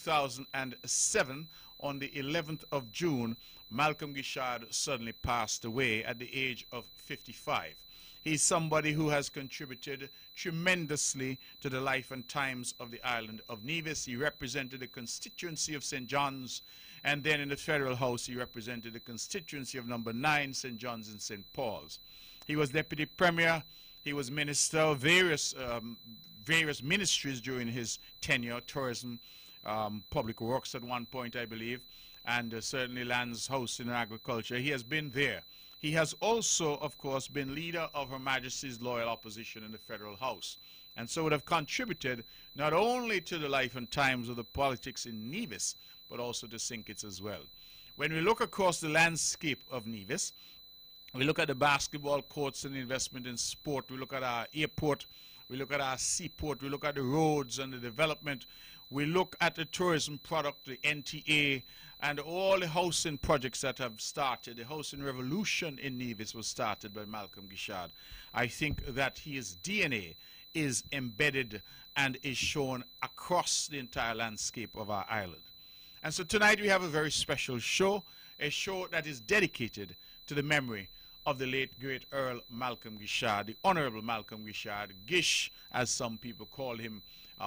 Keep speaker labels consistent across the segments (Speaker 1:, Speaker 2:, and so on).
Speaker 1: 2007, on the 11th of June, Malcolm Guichard suddenly passed away at the age of 55. He's somebody who has contributed tremendously to the life and times of the island of Nevis. He represented the constituency of St. John's, and then in the Federal House he represented the constituency of number 9, St. John's and St. Paul's. He was Deputy Premier, he was Minister of various ministries during his tenure, tourism, public works at one point, I believe, and certainly lands, housing and agriculture. He has been there. He has also, of course, been leader of Her Majesty's Loyal Opposition in the Federal House, and so would have contributed not only to the life and times of the politics in Nevis, but also to St. Kitts as well. When we look across the landscape of Nevis, we look at the basketball courts and investment in sport, we look at our airport, we look at our seaport, we look at the roads and the development, we look at the tourism product, the NTA, and all the housing projects that have started. The housing revolution in Nevis was started by Malcolm Guichard. I think that his DNA is embedded and is shown across the entire landscape of our island. And so tonight we have a very special show, a show that is dedicated to the memory of the late great Earl Malcolm Guichard, the Honorable Malcolm Guichard, Gish as some people call him,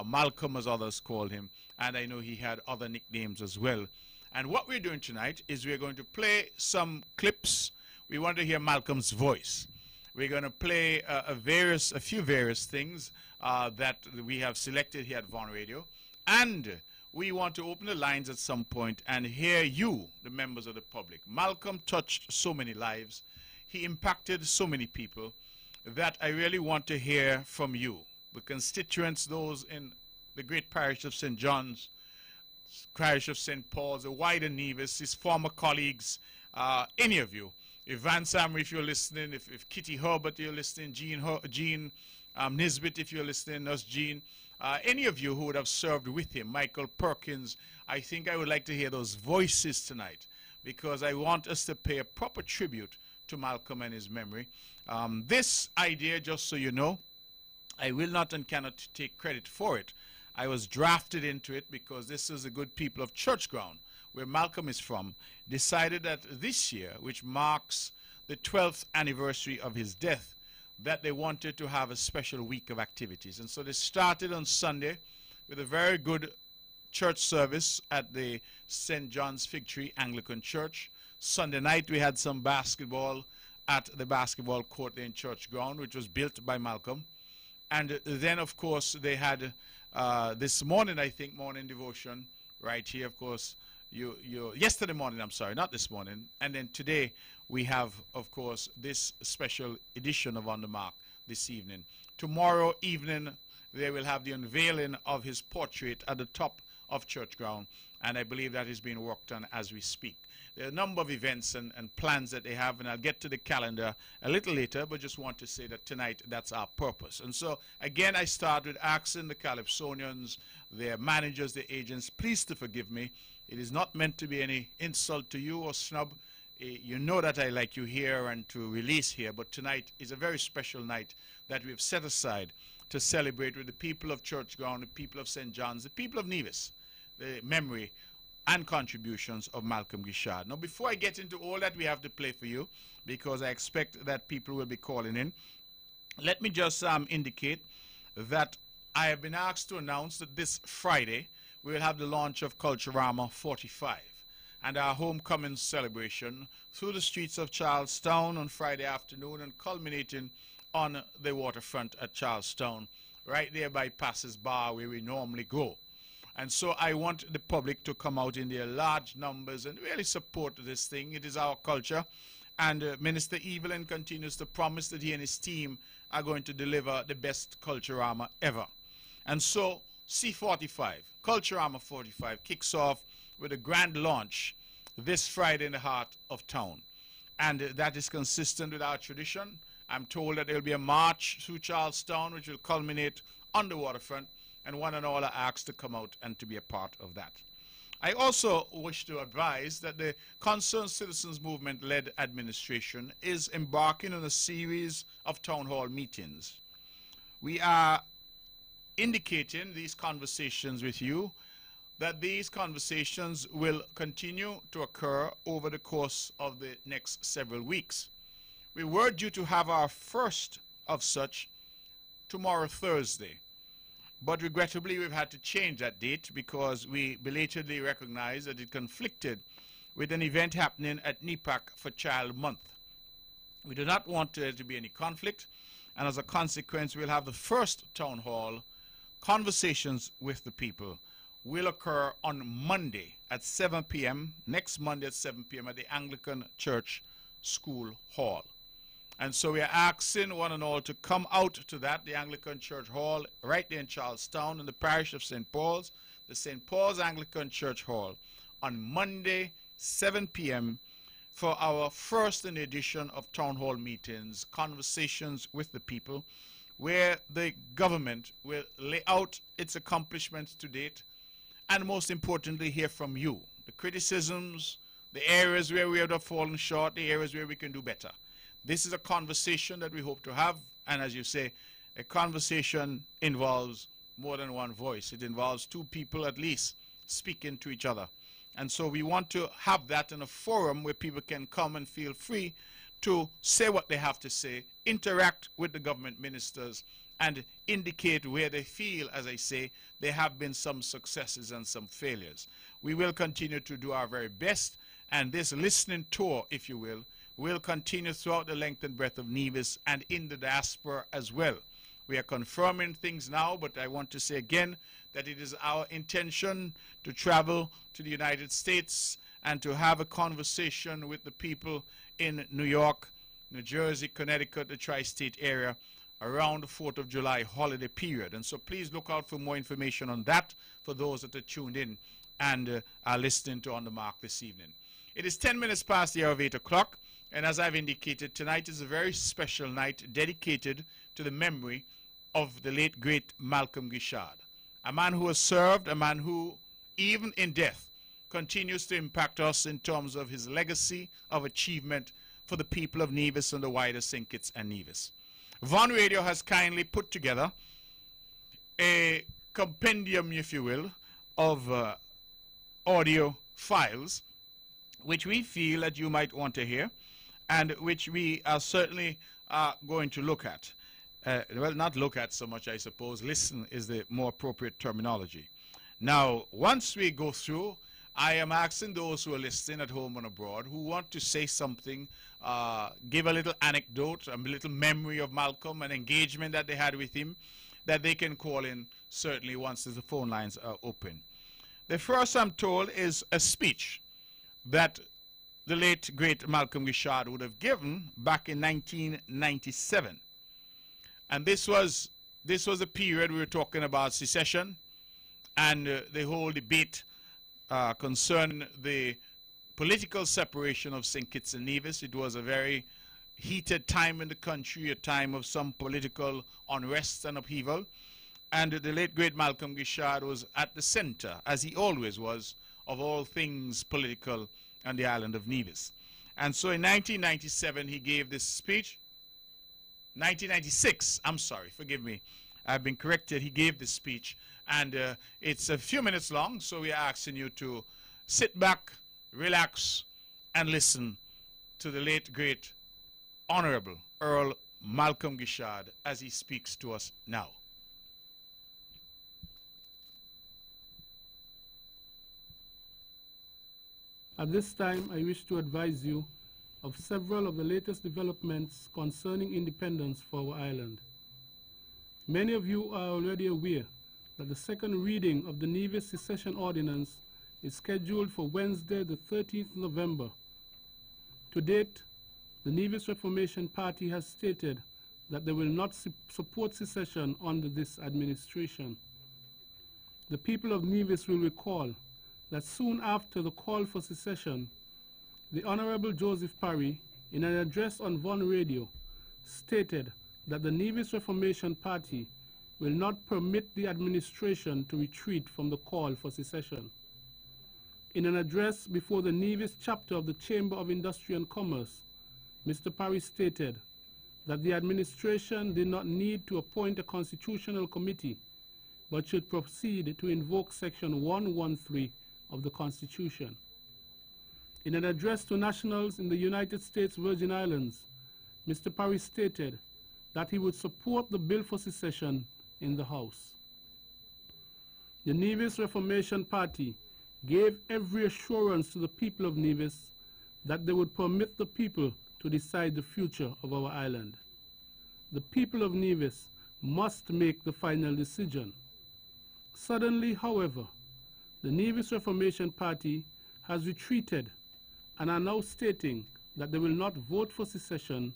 Speaker 1: Malcolm as others call him, and I know he had other nicknames as well. And what we're doing tonight is we're going to play some clips. We want to hear Malcolm's voice. We're going to play a few various things that we have selected here at Von Radio. And we want to open the lines at some point and hear you, the members of the public. Malcolm touched so many lives. He impacted so many people that I really want to hear from you, the constituents, those in the great parish of St. John's, parish of St. Paul's, the wider Nevis, his former colleagues, any of you. If Van Samry, if you're listening, if Kitty Herbert, you're listening, Jean Nisbet, if you're listening, us Jean, any of you who would have served with him, Michael Perkins, I think I would like to hear those voices tonight, because I want us to pay a proper tribute to Malcolm and his memory. This idea, just so you know, I will not and cannot take credit for it. I was drafted into it because this is the good people of Church Ground, where Malcolm is from, decided that this year, which marks the 12th anniversary of his death, that they wanted to have a special week of activities. And so they started on Sunday with a very good church service at the St. John's Fig Tree Anglican Church. Sunday night we had some basketball at the basketball court in Church Ground, which was built by Malcolm. And then, of course, they had this morning, I think, morning devotion right here, of course. Yesterday morning, I'm sorry, not this morning. And then today we have, of course, this special edition of On the Mark this evening. Tomorrow evening, they will have the unveiling of his portrait at the top of Church Ground, and I believe that is being worked on as we speak. There are a number of events and plans that they have, and I'll get to the calendar a little later, but just want to say that tonight that's our purpose. And so, again, I start with asking the Calypsonians, their managers, their agents, please to forgive me. It is not meant to be any insult to you or snub. You know that I like you here and to release here, but tonight is a very special night that we've set aside to celebrate with the people of Church Ground, the people of St. John's, the people of Nevis, the memory and contributions of Malcolm Guichard. Now, before I get into all that we have to play for you, because I expect that people will be calling in, let me just indicate that I have been asked to announce that this Friday we will have the launch of Culturama 45 and our homecoming celebration through the streets of Charlestown on Friday afternoon and culminating on the waterfront at Charlestown, right there by Passes Bar where we normally go. And so I want the public to come out in their large numbers and really support this thing. It is our culture. And Minister Evelyn continues to promise that he and his team are going to deliver the best Culturama ever. And so C45, Culturama 45, kicks off with a grand launch this Friday in the heart of town. And that is consistent with our tradition. I'm told that there will be a march through Charlestown, which will culminate on the waterfront, and one and all are asked to come out and to be a part of that. I also wish to advise that the Concerned Citizens Movement-led administration is embarking on a series of town hall meetings. We are indicating these conversations with you that these conversations will continue to occur over the course of the next several weeks. We were due to have our first of such tomorrow, Thursday. But regrettably, we've had to change that date because we belatedly recognize that it conflicted with an event happening at NEPAC for Child Month. We do not want there to be any conflict, and as a consequence, we'll have the first town hall conversations with the people will occur on Monday at 7 p.m., next Monday at 7 p.m. at the Anglican Church School Hall. And so we are asking one and all to come out to that, the Anglican Church Hall, right there in Charlestown, in the parish of St. Paul's, the St. Paul's Anglican Church Hall, on Monday, 7 p.m., for our first in the edition of town hall meetings, conversations with the people, where the government will lay out its accomplishments to date, and most importantly, hear from you, the criticisms, the areas where we have fallen short, the areas where we can do better. This is a conversation that we hope to have, and as you say, a conversation involves more than one voice. It involves two people at least speaking to each other. And so we want to have that in a forum where people can come and feel free to say what they have to say, interact with the government ministers, and indicate where they feel, as I say, there have been some successes and some failures. We will continue to do our very best, and this listening tour, if you will continue throughout the length and breadth of Nevis and in the diaspora as well. We are confirming things now, but I want to say again that it is our intention to travel to the United States and to have a conversation with the people in New York, New Jersey, Connecticut, the tri-state area around the 4th of July holiday period. And so please look out for more information on that for those that are tuned in and are listening to On the Mark this evening. It is 10 minutes past the hour of 8 o'clock. And as I've indicated, tonight is a very special night dedicated to the memory of the late, great Malcolm Guichard, a man who has served, a man who, even in death, continues to impact us in terms of his legacy of achievement for the people of Nevis and the wider St. Kitts and Nevis. Von Radio has kindly put together a compendium, if you will, of audio files, which we feel that you might want to hear, and which we are certainly going to look at. Well, not look at so much, I suppose. Listen is the more appropriate terminology. Now, once we go through, I am asking those who are listening at home and abroad who want to say something, give a little anecdote, a little memory of Malcolm, an engagement that they had with him, that they can call in certainly once the phone lines are open. The first, I'm told, is a speech that the late, great Malcolm Guichard would have given back in 1997. And this was a period we were talking about secession and the whole debate concerning the political separation of St. Kitts and Nevis. It was a very heated time in the country, a time of some political unrest and upheaval. And the late, great Malcolm Guichard was at the center, as he always was, of all things political on the island of Nevis. And so in 1997, he gave this speech. 1996, I'm sorry, forgive me. I've been corrected. He gave this speech. And it's a few minutes long, so we are asking you to sit back, relax, and listen to the late, great, Honorable Earl Malcolm Guichard as he speaks to us now.
Speaker 2: At this time, I wish to advise you of several of the latest developments concerning independence for our island. Many of you are already aware that the second reading of the Nevis Secession Ordinance is scheduled for Wednesday, the 13th November. To date, the Nevis Reformation Party has stated that they will not support secession under this administration. The people of Nevis will recall that soon after the call for secession, the Honorable Joseph Parry, in an address on Von Radio, stated that the Nevis Reformation Party will not permit the administration to retreat from the call for secession. In an address before the Nevis chapter of the Chamber of Industry and Commerce, Mr. Parry stated that the administration did not need to appoint a constitutional committee but should proceed to invoke Section 113 of the Constitution. In an address to nationals in the United States Virgin Islands, Mr. Parry stated that he would support the bill for secession in the House. The Nevis Reformation Party gave every assurance to the people of Nevis that they would permit the people to decide the future of our island. The people of Nevis must make the final decision. Suddenly, however, the Nevis Reformation Party has retreated and are now stating that they will not vote for secession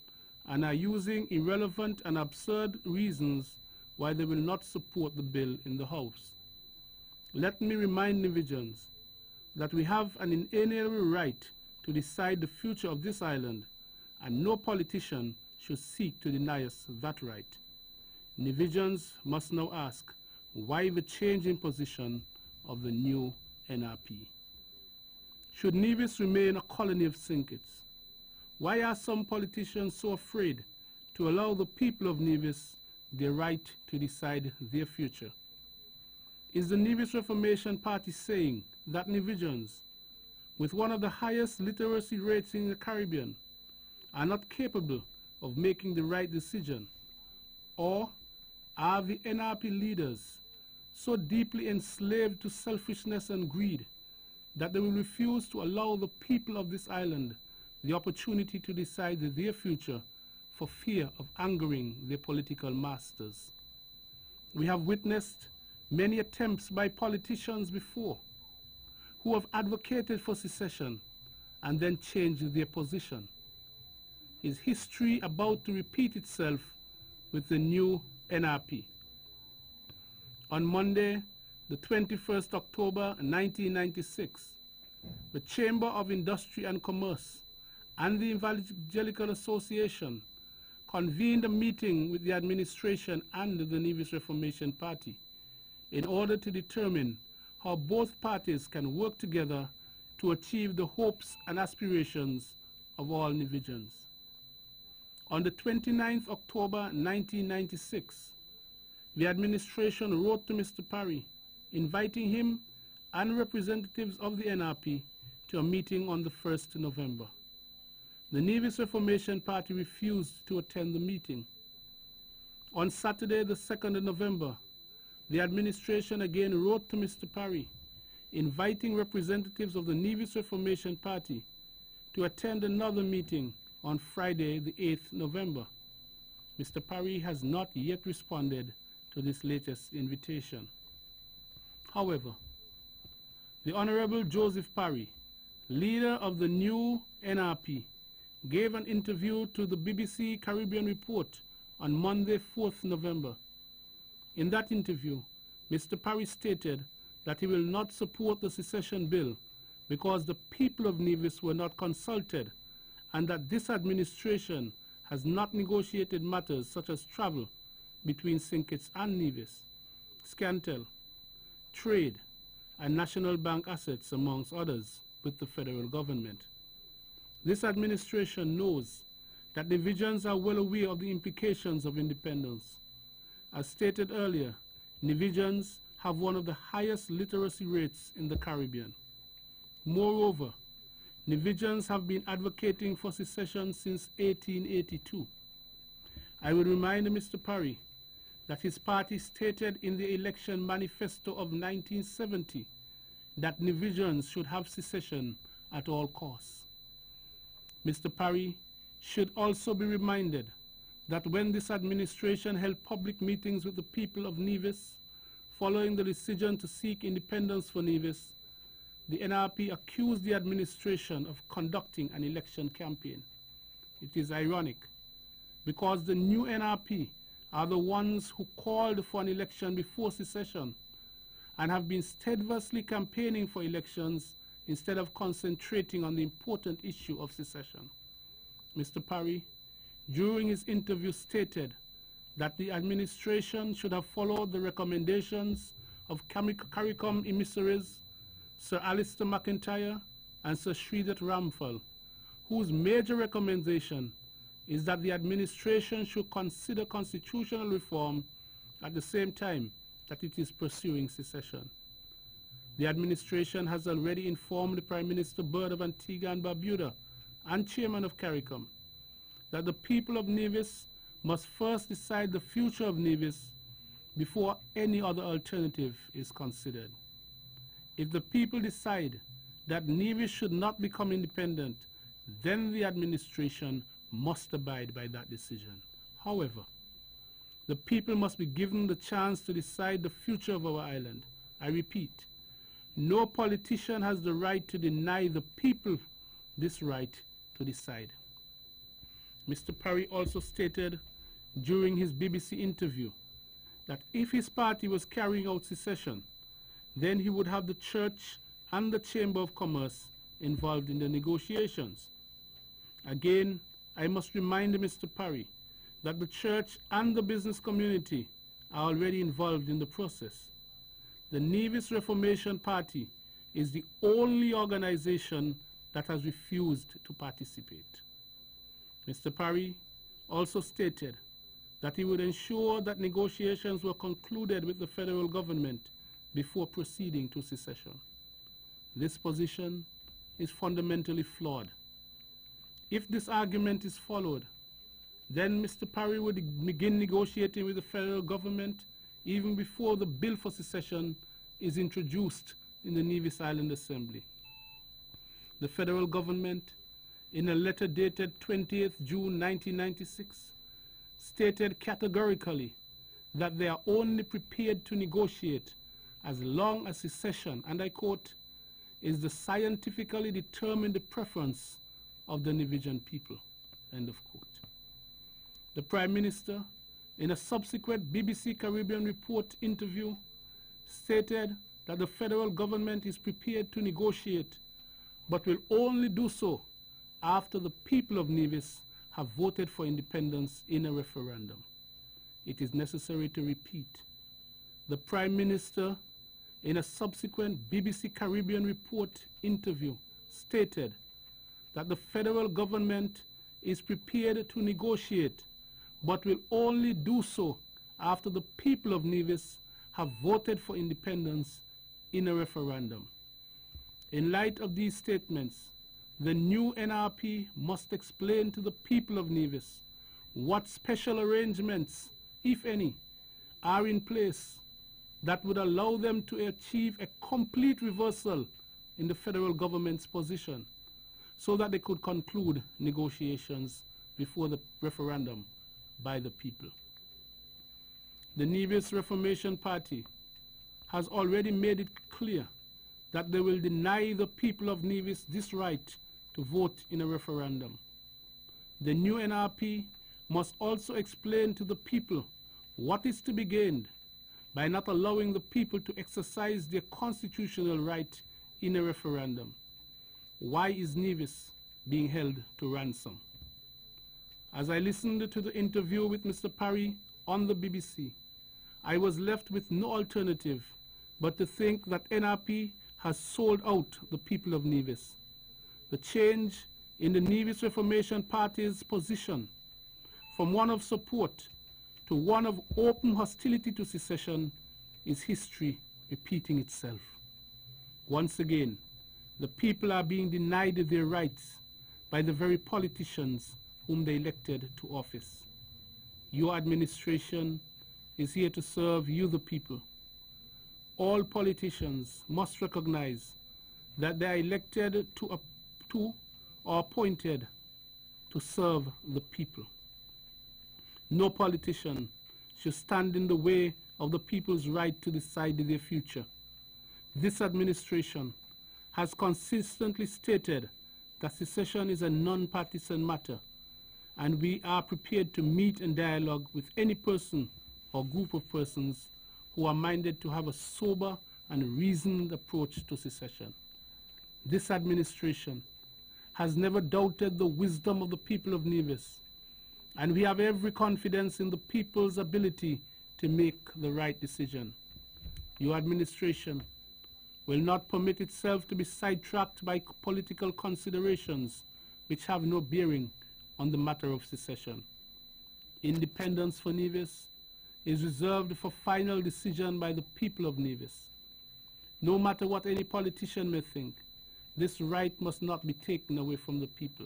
Speaker 2: and are using irrelevant and absurd reasons why they will not support the bill in the House. Let me remind Nevians that we have an inalienable right to decide the future of this island, and no politician should seek to deny us that right. Nevians must now ask, why the change in position of the new NRP? Should Nevis remain a colony of Sinkits? Why are some politicians so afraid to allow the people of Nevis their right to decide their future? Is the Nevis Reformation Party saying that Nevians, with one of the highest literacy rates in the Caribbean, are not capable of making the right decision? Or are the NRP leaders so deeply enslaved to selfishness and greed that they will refuse to allow the people of this island the opportunity to decide their future for fear of angering their political masters? We have witnessed many attempts by politicians before who have advocated for secession and then changed their position. Is history about to repeat itself with the new NRP? On Monday, the 21st October 1996, the Chamber of Industry and Commerce and the Evangelical Association convened a meeting with the administration and the Nevis Reformation Party in order to determine how both parties can work together to achieve the hopes and aspirations of all Nevians. On the 29th October 1996, the administration wrote to Mr. Parry, inviting him and representatives of the NRP to a meeting on the 1st November. The Nevis Reformation Party refused to attend the meeting. On Saturday, the 2nd of November, the administration again wrote to Mr. Parry, inviting representatives of the Nevis Reformation Party to attend another meeting on Friday, the 8th November. Mr. Parry has not yet responded to this latest invitation. However, the Honorable Joseph Parry, leader of the new NRP, gave an interview to the BBC Caribbean Report on Monday, 4th November. In that interview, Mr. Parry stated that he will not support the secession bill because the people of Nevis were not consulted and that this administration has not negotiated matters such as travel between Sinkits and Nevis, Scantel, trade, and National Bank assets, amongst others, with the federal government. This administration knows that Nevians are well aware of the implications of independence. As stated earlier, Nevians have one of the highest literacy rates in the Caribbean. Moreover, Nevians have been advocating for secession since 1882. I will remind Mr. Parry that his party stated in the election manifesto of 1970 that Nevians should have secession at all costs. Mr. Parry should also be reminded that when this administration held public meetings with the people of Nevis, following the decision to seek independence for Nevis, the NRP accused the administration of conducting an election campaign. It is ironic, because the new NRP are the ones who called for an election before secession and have been steadfastly campaigning for elections instead of concentrating on the important issue of secession. Mr. Parry, during his interview, stated that the administration should have followed the recommendations of CARICOM emissaries Sir Alistair McIntyre and Sir Sridhar Ramphal, whose major recommendation is that the administration should consider constitutional reform at the same time that it is pursuing secession. The administration has already informed the Prime Minister Byrd of Antigua and Barbuda and Chairman of CARICOM that the people of Nevis must first decide the future of Nevis before any other alternative is considered. If the people decide that Nevis should not become independent, then the administration must abide by that decision. However, the people must be given the chance to decide the future of our island. I repeat, no politician has the right to deny the people this right to decide. Mr. Parry also stated during his BBC interview that if his party was carrying out secession, then he would have the church and the Chamber of Commerce involved in the negotiations. Again, I must remind Mr. Parry that the church and the business community are already involved in the process. The Nevis Reformation Party is the only organization that has refused to participate. Mr. Parry also stated that he would ensure that negotiations were concluded with the federal government before proceeding to secession. This position is fundamentally flawed. If this argument is followed, then Mr. Parry would begin negotiating with the federal government even before the bill for secession is introduced in the Nevis Island Assembly. The federal government, in a letter dated 20th June 1996, stated categorically that they are only prepared to negotiate as long as secession, and I quote, is the scientifically determined preference of the Nevisian people, end of quote. The Prime Minister, in a subsequent BBC Caribbean Report interview, stated that the federal government is prepared to negotiate, but will only do so after the people of Nevis have voted for independence in a referendum. It is necessary to repeat. The Prime Minister, in a subsequent BBC Caribbean Report interview, stated that the federal government is prepared to negotiate, but will only do so after the people of Nevis have voted for independence in a referendum. In light of these statements, the new NRP must explain to the people of Nevis what special arrangements, if any, are in place that would allow them to achieve a complete reversal in the federal government's position so that they could conclude negotiations before the referendum by the people. The Nevis Reformation Party has already made it clear that they will deny the people of Nevis this right to vote in a referendum. The new NRP must also explain to the people what is to be gained by not allowing the people to exercise their constitutional right in a referendum. Why is Nevis being held to ransom? As I listened to the interview with Mr. Parry on the BBC, I was left with no alternative but to think that NRP has sold out the people of Nevis. The change in the Nevis Reformation Party's position from one of support to one of open hostility to secession is history repeating itself. Once again, the people are being denied their rights by the very politicians whom they elected to office. Your administration is here to serve you, the people. All politicians must recognize that they are elected to or appointed to serve the people. No politician should stand in the way of the people's right to decide their future. This administration has consistently stated that secession is a non-partisan matter, and we are prepared to meet and dialogue with any person or group of persons who are minded to have a sober and reasoned approach to secession. This administration has never doubted the wisdom of the people of Nevis, and we have every confidence in the people's ability to make the right decision. Your administration will not permit itself to be sidetracked by political considerations which have no bearing on the matter of secession. Independence for Nevis is reserved for final decision by the people of Nevis. No matter what any politician may think, this right must not be taken away from the people.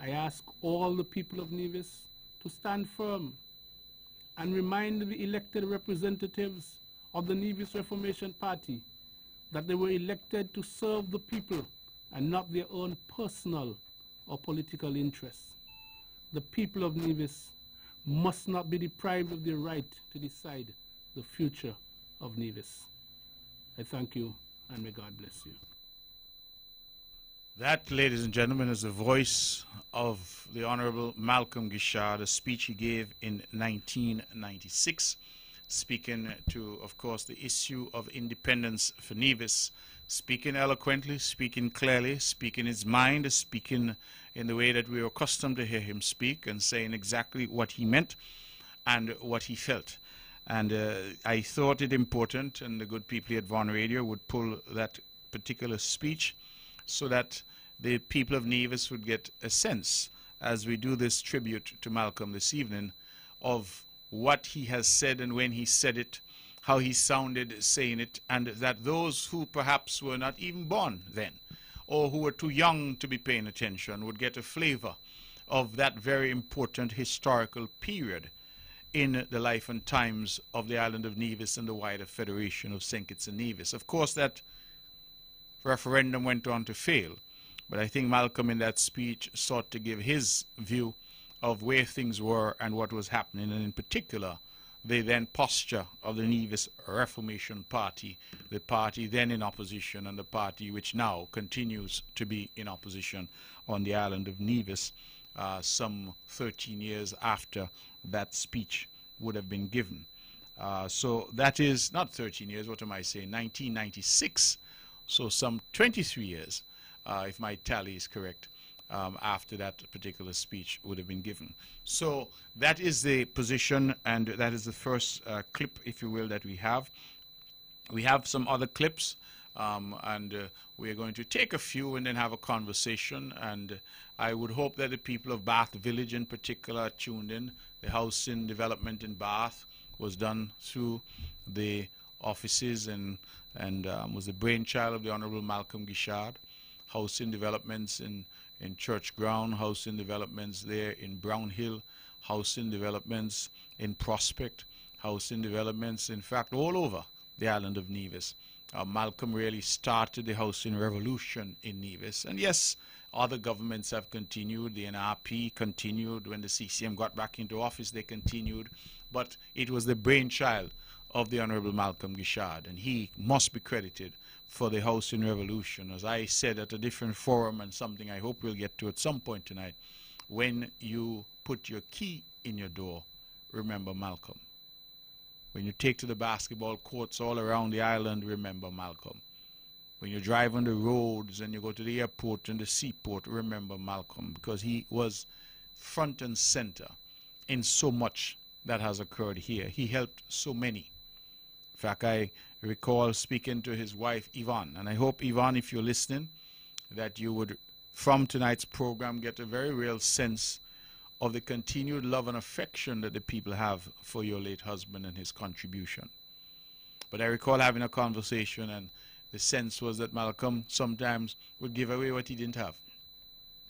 Speaker 2: I ask all the people of Nevis to stand firm and remind the elected representatives of the Nevis Reformation Party that they were elected to serve the people and not their own personal or political interests. The people of Nevis must not be deprived of their right to decide the future of Nevis. I thank you, and may God bless you.
Speaker 1: That, ladies and gentlemen, is the voice of the Honorable Malcolm Guichard, a speech he gave in 1996, speaking to, of course, the issue of independence for Nevis, speaking eloquently, speaking clearly, speaking his mind, speaking in the way that we are accustomed to hear him speak, and saying exactly what he meant and what he felt. And I thought it important, and the good people at Vaughan Radio would pull that particular speech so that the people of Nevis would get a sense, as we do this tribute to Malcolm this evening, of what he has said and when he said it, how he sounded saying it, and that those who perhaps were not even born then, or who were too young to be paying attention, would get a flavor of that very important historical period in the life and times of the island of Nevis and the wider Federation of St. Kitts and Nevis. Of course, that referendum went on to fail, but I think Malcolm in that speech sought to give his view of where things were and what was happening, and in particular the then posture of the Nevis Reformation Party, the party then in opposition and the party which now continues to be in opposition on the island of Nevis, some 13 years after that speech would have been given. So that is not 13 years, what am I saying, 1996, so some 23 years, if my tally is correct, after that particular speech would have been given. So that is the position, and that is the first clip, if you will, that we have. We have some other clips, and we are going to take a few and then have a conversation, and I would hope that the people of Bath Village in particular tuned in. The housing development in Bath was done through the offices and was the brainchild of the Honorable Malcolm Guichard. Housing developments in Church Ground, housing developments there in Brown Hill, housing developments in Prospect, housing developments, in fact, all over the island of Nevis. Malcolm really started the housing revolution in Nevis. And yes, other governments have continued. The NRP continued. When the CCM got back into office, they continued. But it was the brainchild of the Honorable Malcolm Guichard, and he must be credited for the housing revolution. As I said at a different forum, and something I hope we'll get to at some point tonight, when you put your key in your door, remember Malcolm. When you take to the basketball courts all around the island, remember Malcolm. When you drive on the roads and you go to the airport and the seaport, remember Malcolm, because he was front and center in so much that has occurred here. He helped so many. In fact, I recall speaking to his wife, Yvonne, and I hope, Yvonne, if you're listening, that you would, from tonight's program, get a very real sense of the continued love and affection that the people have for your late husband and his contribution. But I recall having a conversation, and the sense was that Malcolm sometimes would give away what he didn't have,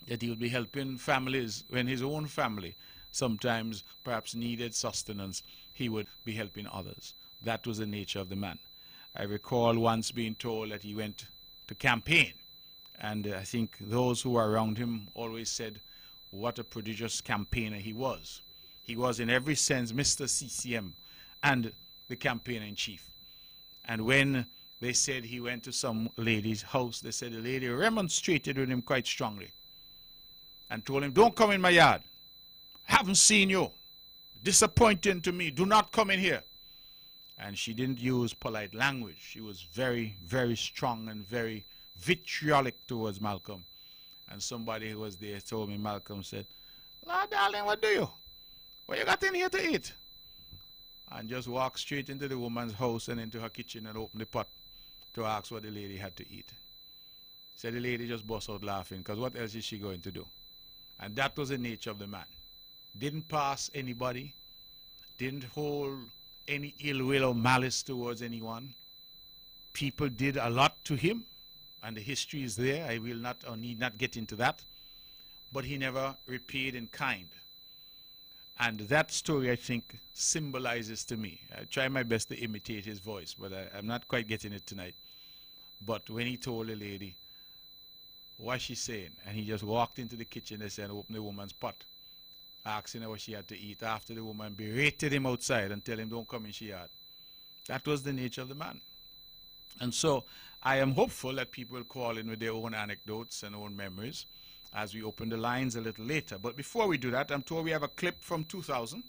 Speaker 1: that he would be helping families when his own family sometimes perhaps needed sustenance. He would be helping others. That was the nature of the man. I recall once being told that he went to campaign, and I think those who were around him always said what a prodigious campaigner he was. He was in every sense Mr. CCM and the campaigner-in-chief. And when they said he went to some lady's house, they said the lady remonstrated with him quite strongly and told him, "Don't come in my yard. Haven't seen you. Disappointing to me. Do not come in here." And she didn't use polite language. She was very, very strong and very vitriolic towards Malcolm. And somebody who was there told me, Malcolm said, "Lord, darling, what do you? What you got in here to eat?" And just walked straight into the woman's house and into her kitchen and opened the pot to ask what the lady had to eat. So the lady just burst out laughing, because what else is she going to do? And that was the nature of the man. Didn't pass anybody, didn't hold any ill will or malice towards anyone. People did a lot to him, and the history is there. I will not or need not get into that. But he never repaid in kind. And that story, I think, symbolizes to me. I try my best to imitate his voice, but I'm not quite getting it tonight. But when he told the lady, what's she saying? And he just walked into the kitchen and opened the woman's pot, asking her what she had to eat, after the woman berated him outside and tell him don't come in she yard. That was the nature of the man. And so I am hopeful that people will call in with their own anecdotes and own memories as we open the lines a little later. But before we do that, I'm told we have a clip from 2000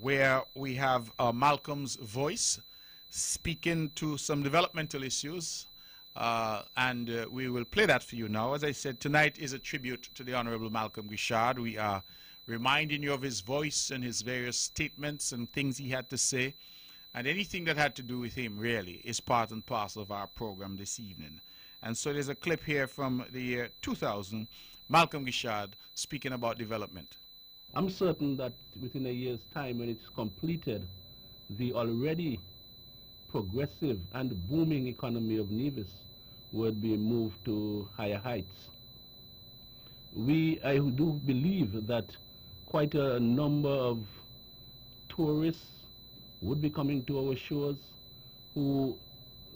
Speaker 1: where we have Malcolm's voice speaking to some developmental issues, and we will play that for you now. As I said, tonight is a tribute to the Honorable Malcolm Guichard. We are reminding you of his voice and his various statements and things he had to say, and anything that had to do with him really is part and parcel of our program this evening. And so there's a clip here from the year 2000, Malcolm Guichard speaking about development.
Speaker 3: I'm certain that within a year's time, when it's completed, the already progressive and booming economy of Nevis would be moved to higher heights. I do believe that quite a number of tourists would be coming to our shores who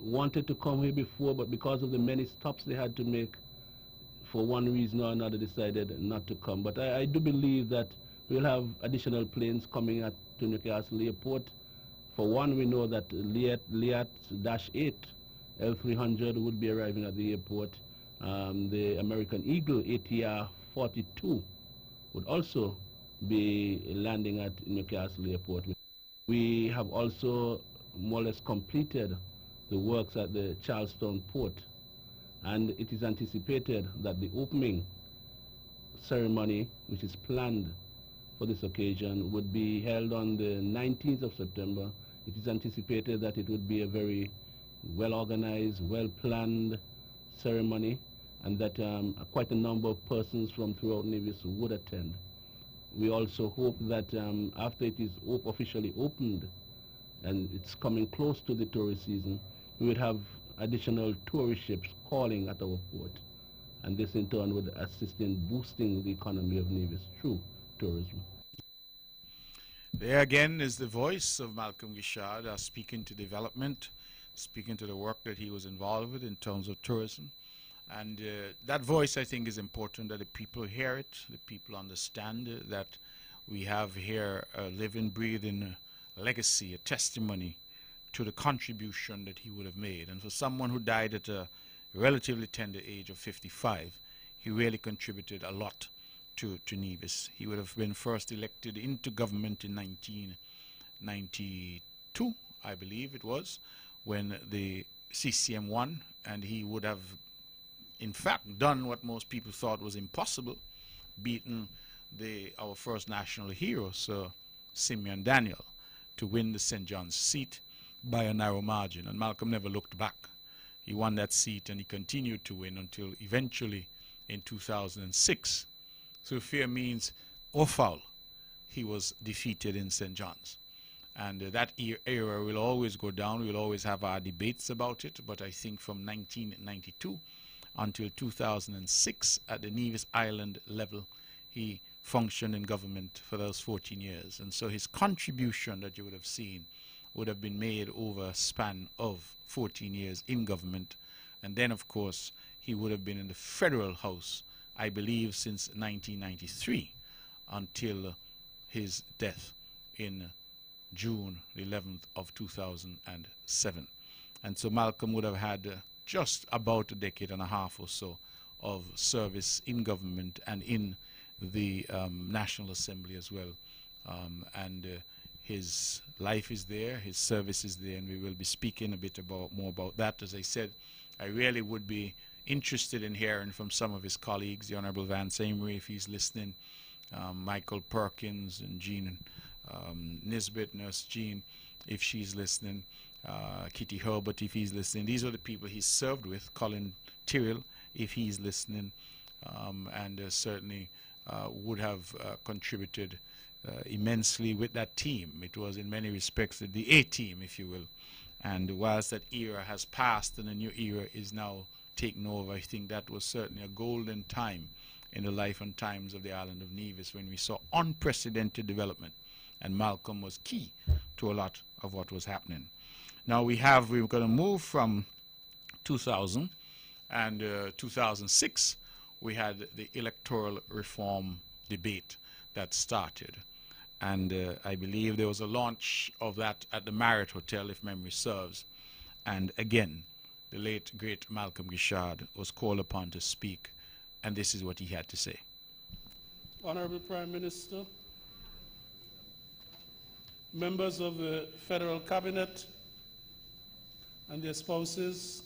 Speaker 3: wanted to come here before, but because of the many stops they had to make, for one reason or another decided not to come. But I do believe that we'll have additional planes coming to Newcastle Airport. For one, we know that Liat-8 L300 would be arriving at the airport. The American Eagle ATR-42 would also be landing at Newcastle Airport. We have also more or less completed the works at the Charlestown Port, and it is anticipated that the opening ceremony, which is planned for this occasion, would be held on the 19th of September. It is anticipated that it would be a very well-organized, well-planned ceremony, and that quite a number of persons from throughout Nevis would attend. We also hope that after it is officially opened, and it's coming close to the tourist season, we would have additional tourist ships calling at our port, and this in turn would assist in boosting the economy of Nevis through tourism.
Speaker 1: There again is the voice of Malcolm Guichard speaking to development, speaking to the work that he was involved with in terms of tourism. And that voice, I think, is important, that the people hear it, the people understand that we have here a living, breathing legacy, a testimony to the contribution that he would have made. And for someone who died at a relatively tender age of 55, he really contributed a lot to Nevis. He would have been first elected into government in 1992, I believe it was, when the CCM won, and he would have in fact done what most people thought was impossible, beaten our first national hero, Sir Simeon Daniel, to win the St. John's seat by a narrow margin. And Malcolm never looked back. He won that seat and he continued to win until eventually in 2006, through fair means or foul, he was defeated in St. John's. And that era will always go down. We'll always have our debates about it. But I think from 1992 until 2006 at the Nevis Island level, he functioned in government for those 14 years. And so his contribution that you would have seen would have been made over a span of 14 years in government. And then, of course, he would have been in the Federal House, I believe, since 1993 until his death in June 11th of 2007. And so Malcolm would have had just about a decade and a half or so of service in government and in the National Assembly as well. His life is there, his service is there, and we will be speaking a bit more about that. As I said, I really would be interested in hearing from some of his colleagues, the Honorable Vance Amory, if he's listening, Michael Perkins and Jean Nisbet, Nurse Jean, if she's listening, Kitty Herbert, if he's listening. These are the people he's served with. Colin Tyrrell, if he's listening, and certainly would have contributed immensely with that team. It was in many respects the A team, if you will. And whilst that era has passed and a new era is now taken over, I think that was certainly a golden time in the life and times of the island of Nevis when we saw unprecedented development. And Malcolm was key to a lot of what was happening. Now we're going to move from 2000 and 2006. We had the electoral reform debate that started. And I believe there was a launch of that at the Marriott Hotel, if memory serves. And again, the late, great Malcolm Guichard was called upon to speak, and this is what he had to say.
Speaker 2: Honorable Prime Minister, members of the Federal Cabinet and their spouses,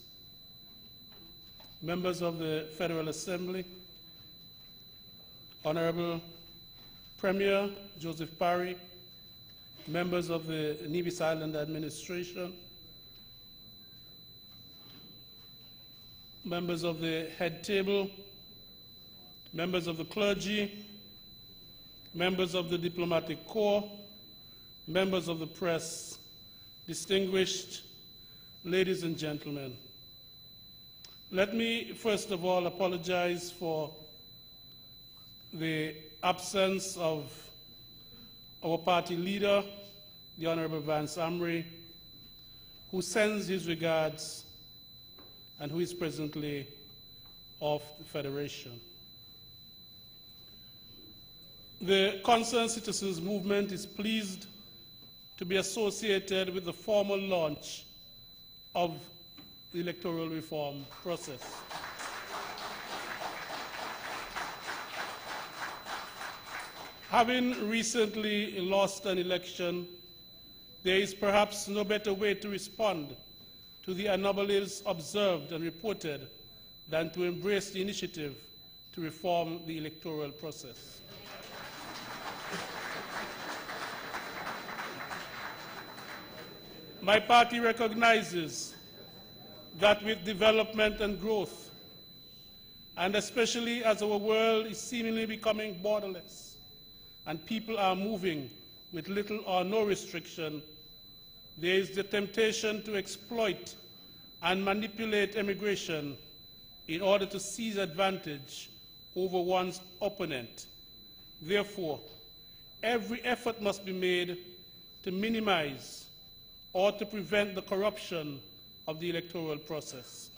Speaker 2: members of the Federal Assembly, Honorable Premier Joseph Parry, members of the Nevis Island Administration, members of the head table, members of the clergy, members of the diplomatic corps, members of the press, distinguished ladies and gentlemen. Let me first of all apologize for the absence of our party leader, the Honorable Vance Amri, who sends his regards and who is presently off the Federation. The Concerned Citizens Movement is pleased to be associated with the formal launch of the electoral reform process. Having recently lost an election, there is perhaps no better way to respond to the anomalies observed and reported than to embrace the initiative to reform the electoral process. My party recognizes that with development and growth, and especially as our world is seemingly becoming borderless, and people are moving with little or no restriction, there is the temptation to exploit and manipulate immigration in order to seize advantage over one's opponent. Therefore, every effort must be made to minimize or to prevent the corruption of the electoral process.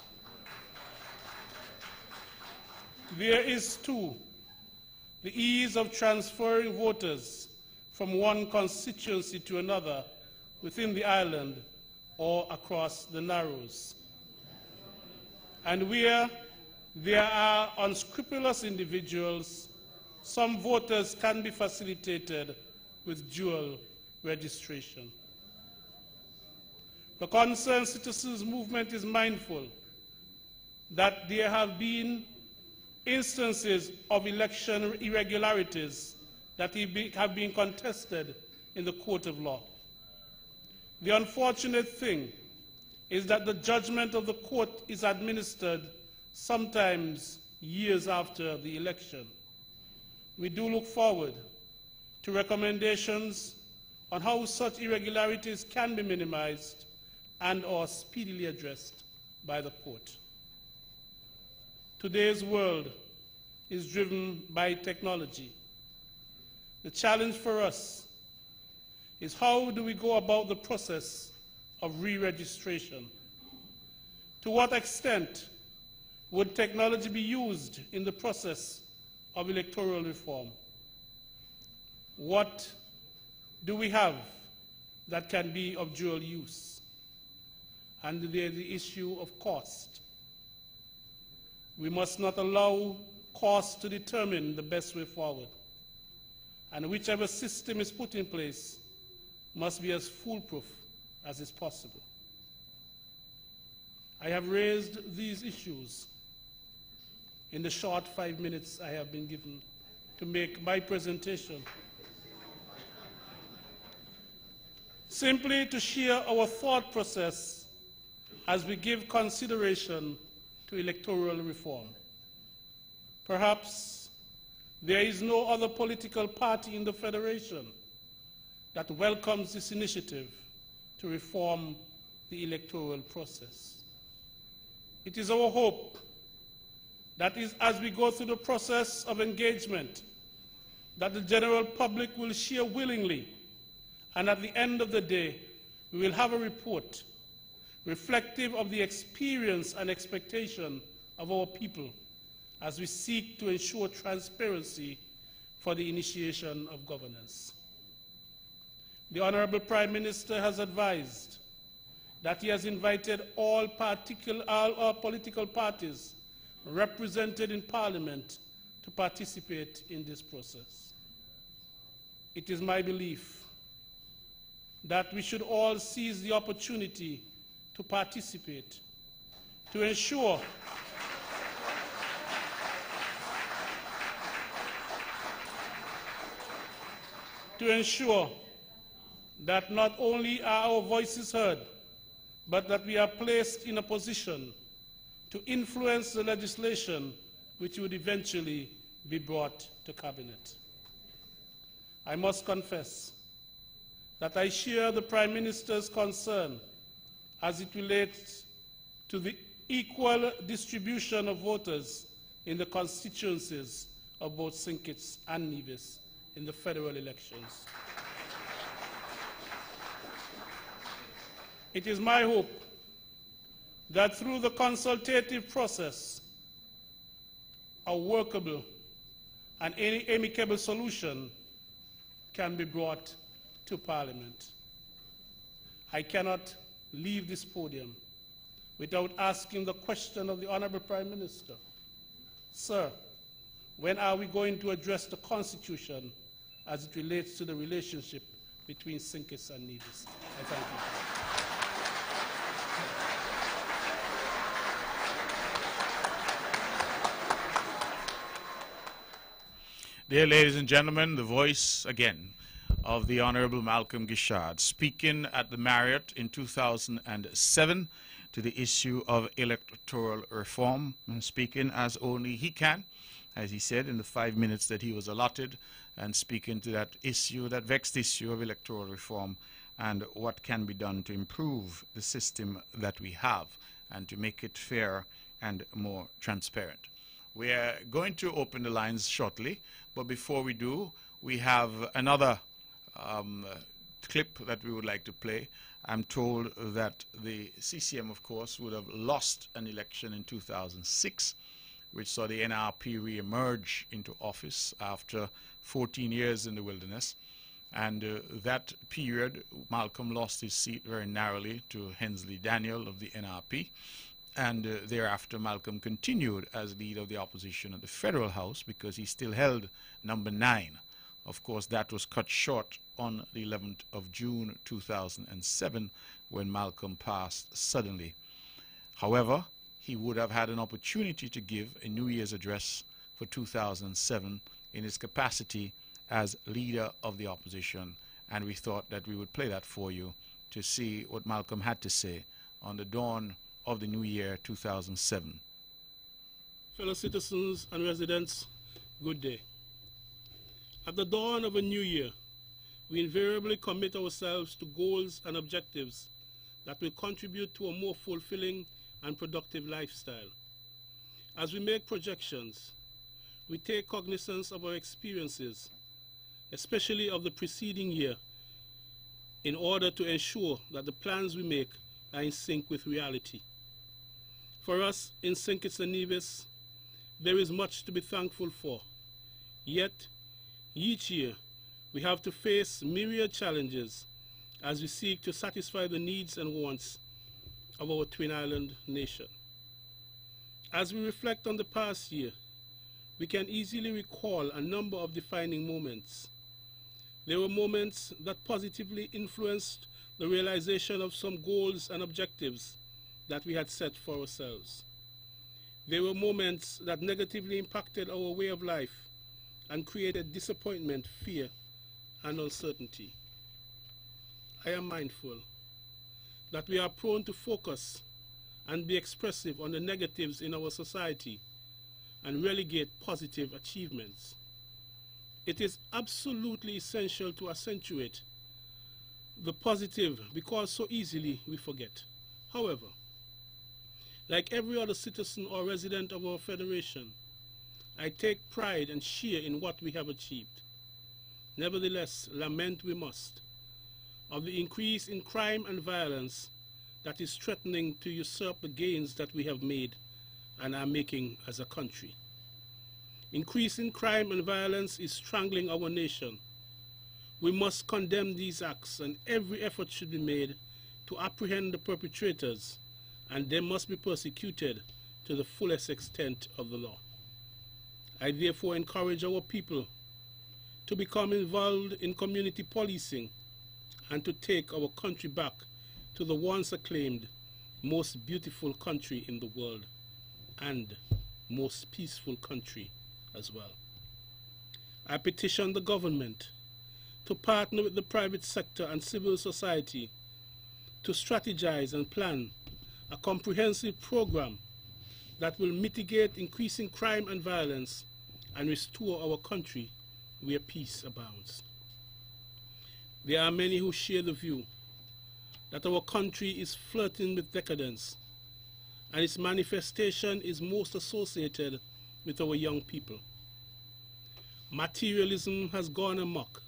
Speaker 2: There is, too, the ease of transferring voters from one constituency to another within the island or across the Narrows. And where there are unscrupulous individuals, some voters can be facilitated with dual registration. The Concerned Citizens Movement is mindful that there have been instances of election irregularities that have been contested in the court of law. The unfortunate thing is that the judgment of the court is administered sometimes years after the election. We do look forward to recommendations on how such irregularities can be minimized and or speedily addressed by the court. Today's world is driven by technology. The challenge for us is how do we go about the process of re-registration? To what extent would technology be used in the process of electoral reform? What do we have that can be of dual use? And there's the issue of cost. We must not allow cost to determine the best way forward. And whichever system is put in place must be as foolproof as is possible. I have raised these issues in the short 5 minutes I have been given to make my presentation, simply to share our thought process as we give consideration to electoral reform. Perhaps There is no other political party in the Federation that welcomes this initiative to reform the electoral process. It is our hope that as we go through the process of engagement, that the general public will share willingly, and at the end of the day, we will have a report reflective of the experience and expectation of our people as we seek to ensure transparency for the initiation of governance. The Honorable Prime Minister has advised that he has invited all political parties represented in Parliament to participate in this process. It is my belief that we should all seize the opportunity to participate, to ensure that not only are our voices heard, but that we are placed in a position to influence the legislation which would eventually be brought to Cabinet. I must confess that I share the Prime Minister's concern as it relates to the equal distribution of voters in the constituencies of both St. Kitts and Nevis in the federal elections. It is my hope that through the consultative process, a workable and amicable solution can be brought to Parliament. I cannot leave this podium without asking the question of the Honorable Prime Minister. Sir, when are we going to address the Constitution as it relates to the relationship between St. Kitts and Nevis? I thank you.
Speaker 1: Dear ladies and gentlemen, the voice again of the Honorable Malcolm Guichard, speaking at the Marriott in 2007 to the issue of electoral reform, and speaking as only he can, as he said, in the 5 minutes that he was allotted, and speaking to that issue, that vexed issue of electoral reform and what can be done to improve the system that we have and to make it fair and more transparent. We are going to open the lines shortly, but before we do, we have another clip that we would like to play. I'm told that the CCM, of course, would have lost an election in 2006, which saw the NRP re-emerge into office after 14 years in the wilderness. And that period, Malcolm lost his seat very narrowly to Hensley Daniel of the NRP. And thereafter, Malcolm continued as leader of the opposition at the Federal House because he still held number 9. Of course, that was cut short on the 11th of June 2007 when Malcolm passed suddenly. However, he would have had an opportunity to give a New Year's address for 2007 in his capacity as leader of the opposition, and we thought that we would play that for you to see what Malcolm had to say on the dawn of the new year 2007.
Speaker 2: Fellow citizens and residents, good day. At the dawn of a new year, we invariably commit ourselves to goals and objectives that will contribute to a more fulfilling and productive lifestyle. As we make projections, we take cognizance of our experiences, especially of the preceding year, in order to ensure that the plans we make are in sync with reality. For us in St. Kitts and Nevis, there is much to be thankful for. Yet, each year, we have to face myriad challenges as we seek to satisfy the needs and wants of our Twin Island nation. As we reflect on the past year, we can easily recall a number of defining moments. There were moments that positively influenced the realization of some goals and objectives that we had set for ourselves. There were moments that negatively impacted our way of life and created disappointment, fear, and uncertainty. I am mindful that we are prone to focus and be expressive on the negatives in our society and relegate positive achievements. it is absolutely essential to accentuate the positive because so easily we forget. However, like every other citizen or resident of our federation, I take pride and share in what we have achieved. Nevertheless, lament we must of the increase in crime and violence that is threatening to usurp the gains that we have made and are making as a country. Increasing crime and violence is strangling our nation. We must condemn these acts, and every effort should be made to apprehend the perpetrators, and they must be persecuted to the fullest extent of the law. I therefore encourage our people to become involved in community policing and to take our country back to the once acclaimed most beautiful country in the world and most peaceful country as well. I petition the government to partner with the private sector and civil society to strategize and plan a comprehensive program that will mitigate increasing crime and violence and restore our country where peace abounds. There are many who share the view that our country is flirting with decadence, and its manifestation is most associated with our young people. Materialism has gone amok,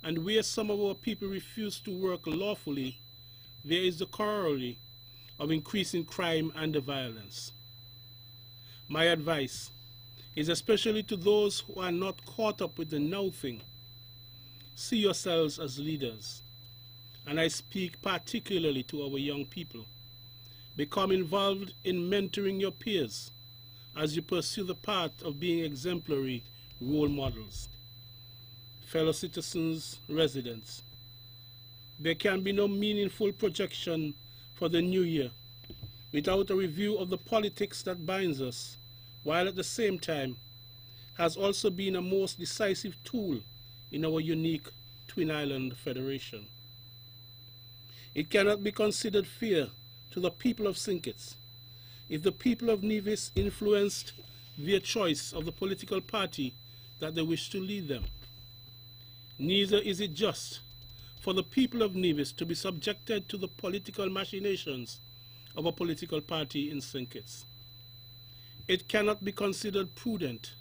Speaker 2: and where some of our people refuse to work lawfully, there is the corollary of increasing crime and violence. My advice is especially to those who are not caught up with the now thing. See yourselves as leaders, and I speak particularly to our young people. Become involved in mentoring your peers as you pursue the path of being exemplary role models. Fellow citizens, residents, there can be no meaningful projection for the new year without a review of the politics that binds us, while at the same time has also been a most decisive tool in our unique Twin Island Federation. It cannot be considered fair to the people of St. Kitts if the people of Nevis influenced their choice of the political party that they wish to lead them. Neither is it just for the people of Nevis to be subjected to the political machinations of a political party in St. Kitts. It cannot be considered prudent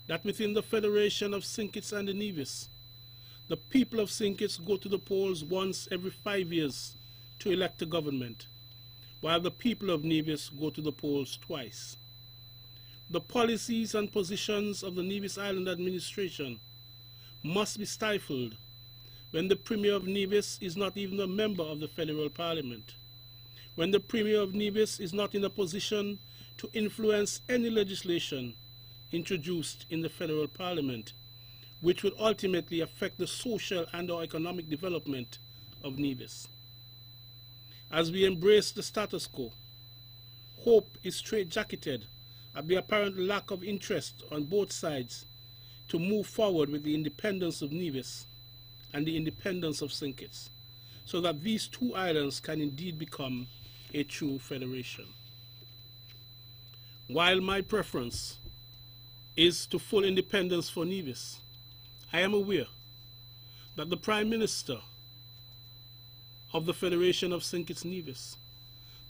Speaker 2: that within the Federation of St. Kitts and Nevis, the people of St. Kitts go to the polls once every 5 years to elect a government, while the people of Nevis go to the polls twice. The policies and positions of the Nevis Island administration must be stifled when the Premier of Nevis is not even a member of the Federal Parliament, when the Premier of Nevis is not in a position to influence any legislation introduced in the Federal Parliament, which would ultimately affect the social and or economic development of Nevis. As we embrace the status quo, hope is straitjacketed at the apparent lack of interest on both sides to move forward with the independence of Nevis and the independence of St. Kitts, so that these two islands can indeed become a true federation. While my preference is to full independence for Nevis, I am aware that the Prime Minister of the Federation of St. Kitts Nevis,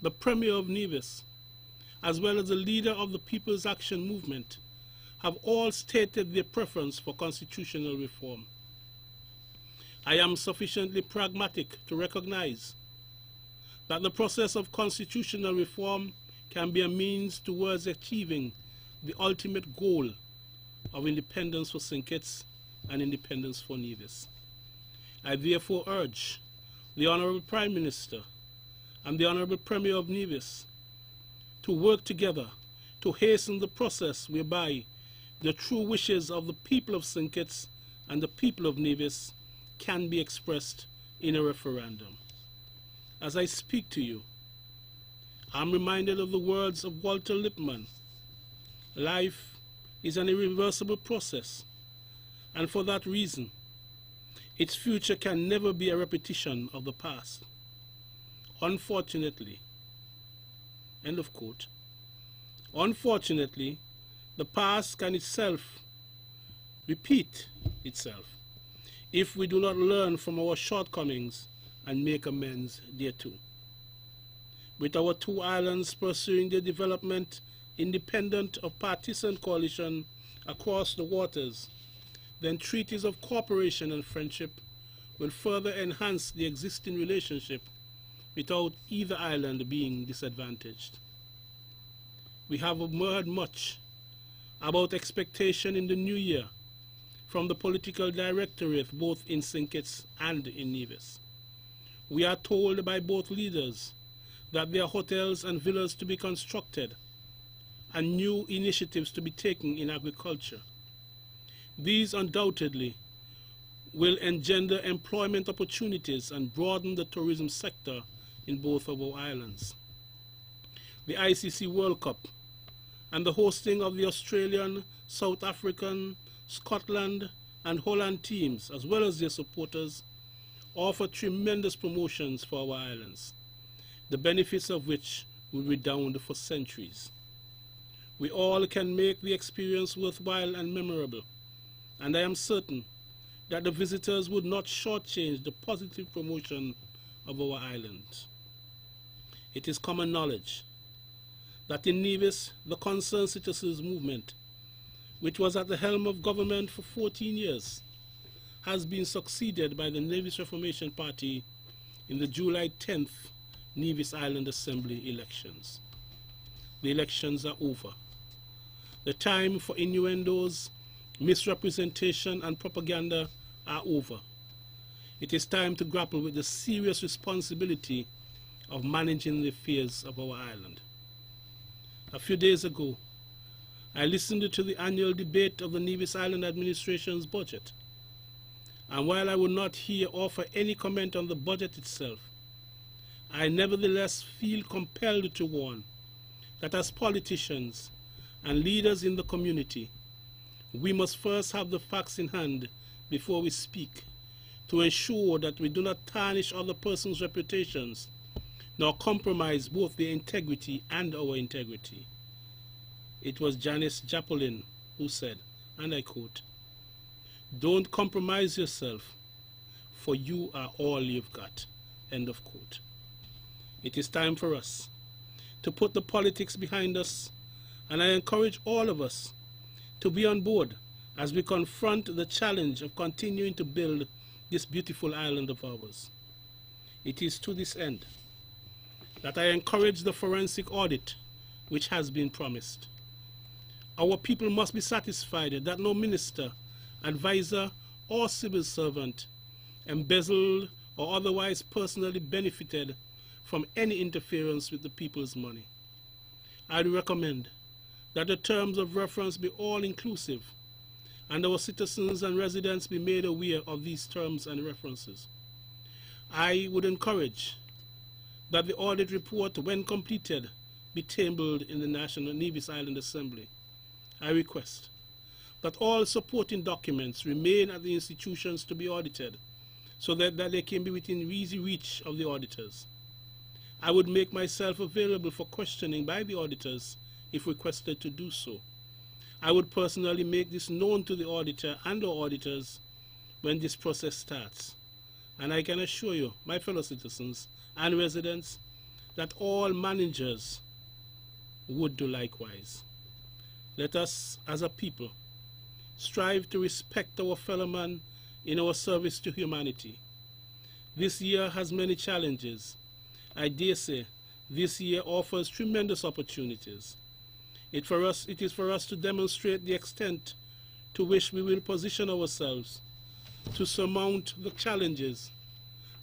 Speaker 2: the Premier of Nevis, as well as the leader of the People's Action Movement, have all stated their preference for constitutional reform. I am sufficiently pragmatic to recognize that the process of constitutional reform can be a means towards achieving the ultimate goal of independence for St. Kitts and independence for Nevis. I therefore urge the Honourable Prime Minister and the Honourable Premier of Nevis to work together to hasten the process whereby the true wishes of the people of St. Kitts and the people of Nevis can be expressed in a referendum. As I speak to you, I'm reminded of the words of Walter Lippmann. Life is an irreversible process, and for that reason, its future can never be a repetition of the past. Unfortunately, end of quote. Unfortunately, the past can itself repeat itself if we do not learn from our shortcomings and make amends thereto. With our two islands pursuing their development independent of partisan coalition across the waters, then treaties of cooperation and friendship will further enhance the existing relationship without either island being disadvantaged. We have heard much about expectation in the new year from the political directorate both in St. Kitts and in Nevis. We are told by both leaders that there are hotels and villas to be constructed and new initiatives to be taken in agriculture. These undoubtedly will engender employment opportunities and broaden the tourism sector in both of our islands. The ICC World Cup and the hosting of the Australian, South African, Scotland and Holland teams, as well as their supporters, offer tremendous promotions for our islands, the benefits of which will redound for centuries. We all can make the experience worthwhile and memorable, and I am certain that the visitors would not shortchange the positive promotion of our island. It is common knowledge that in Nevis, the Concerned Citizens Movement, which was at the helm of government for 14 years, has been succeeded by the Nevis Reformation Party in the July 10th Nevis Island Assembly elections. The elections are over. The time for innuendos, misrepresentation and propaganda are over. It is time to grapple with the serious responsibility of managing the affairs of our island. A few days ago, I listened to the annual debate of the Nevis Island Administration's budget. And while I will not here offer any comment on the budget itself, I nevertheless feel compelled to warn that as politicians and leaders in the community, we must first have the facts in hand before we speak, to ensure that we do not tarnish other persons' reputations, nor compromise both their integrity and our integrity. It was Janice Joplin who said, and I quote, "Don't compromise yourself, for you are all you've got," end of quote. It is time for us to put the politics behind us, and I encourage all of us to be on board as we confront the challenge of continuing to build this beautiful island of ours. It is to this end that I encourage the forensic audit which has been promised. Our people must be satisfied that no minister, advisor, or civil servant embezzled or otherwise personally benefited from any interference with the people's money. I recommend that the terms of reference be all-inclusive and our citizens and residents be made aware of these terms and references. I would encourage that the audit report, when completed, be tabled in the National Nevis Island Assembly. I request that all supporting documents remain at the institutions to be audited so that they can be within easy reach of the auditors. I would make myself available for questioning by the auditors if requested to do so. I would personally make this known to the auditor and our auditors when this process starts. And I can assure you, my fellow citizens and residents, that all managers would do likewise. Let us, as a people, strive to respect our fellow man in our service to humanity. This year has many challenges. I dare say this year offers tremendous opportunities. It is for us to demonstrate the extent to which we will position ourselves to surmount the challenges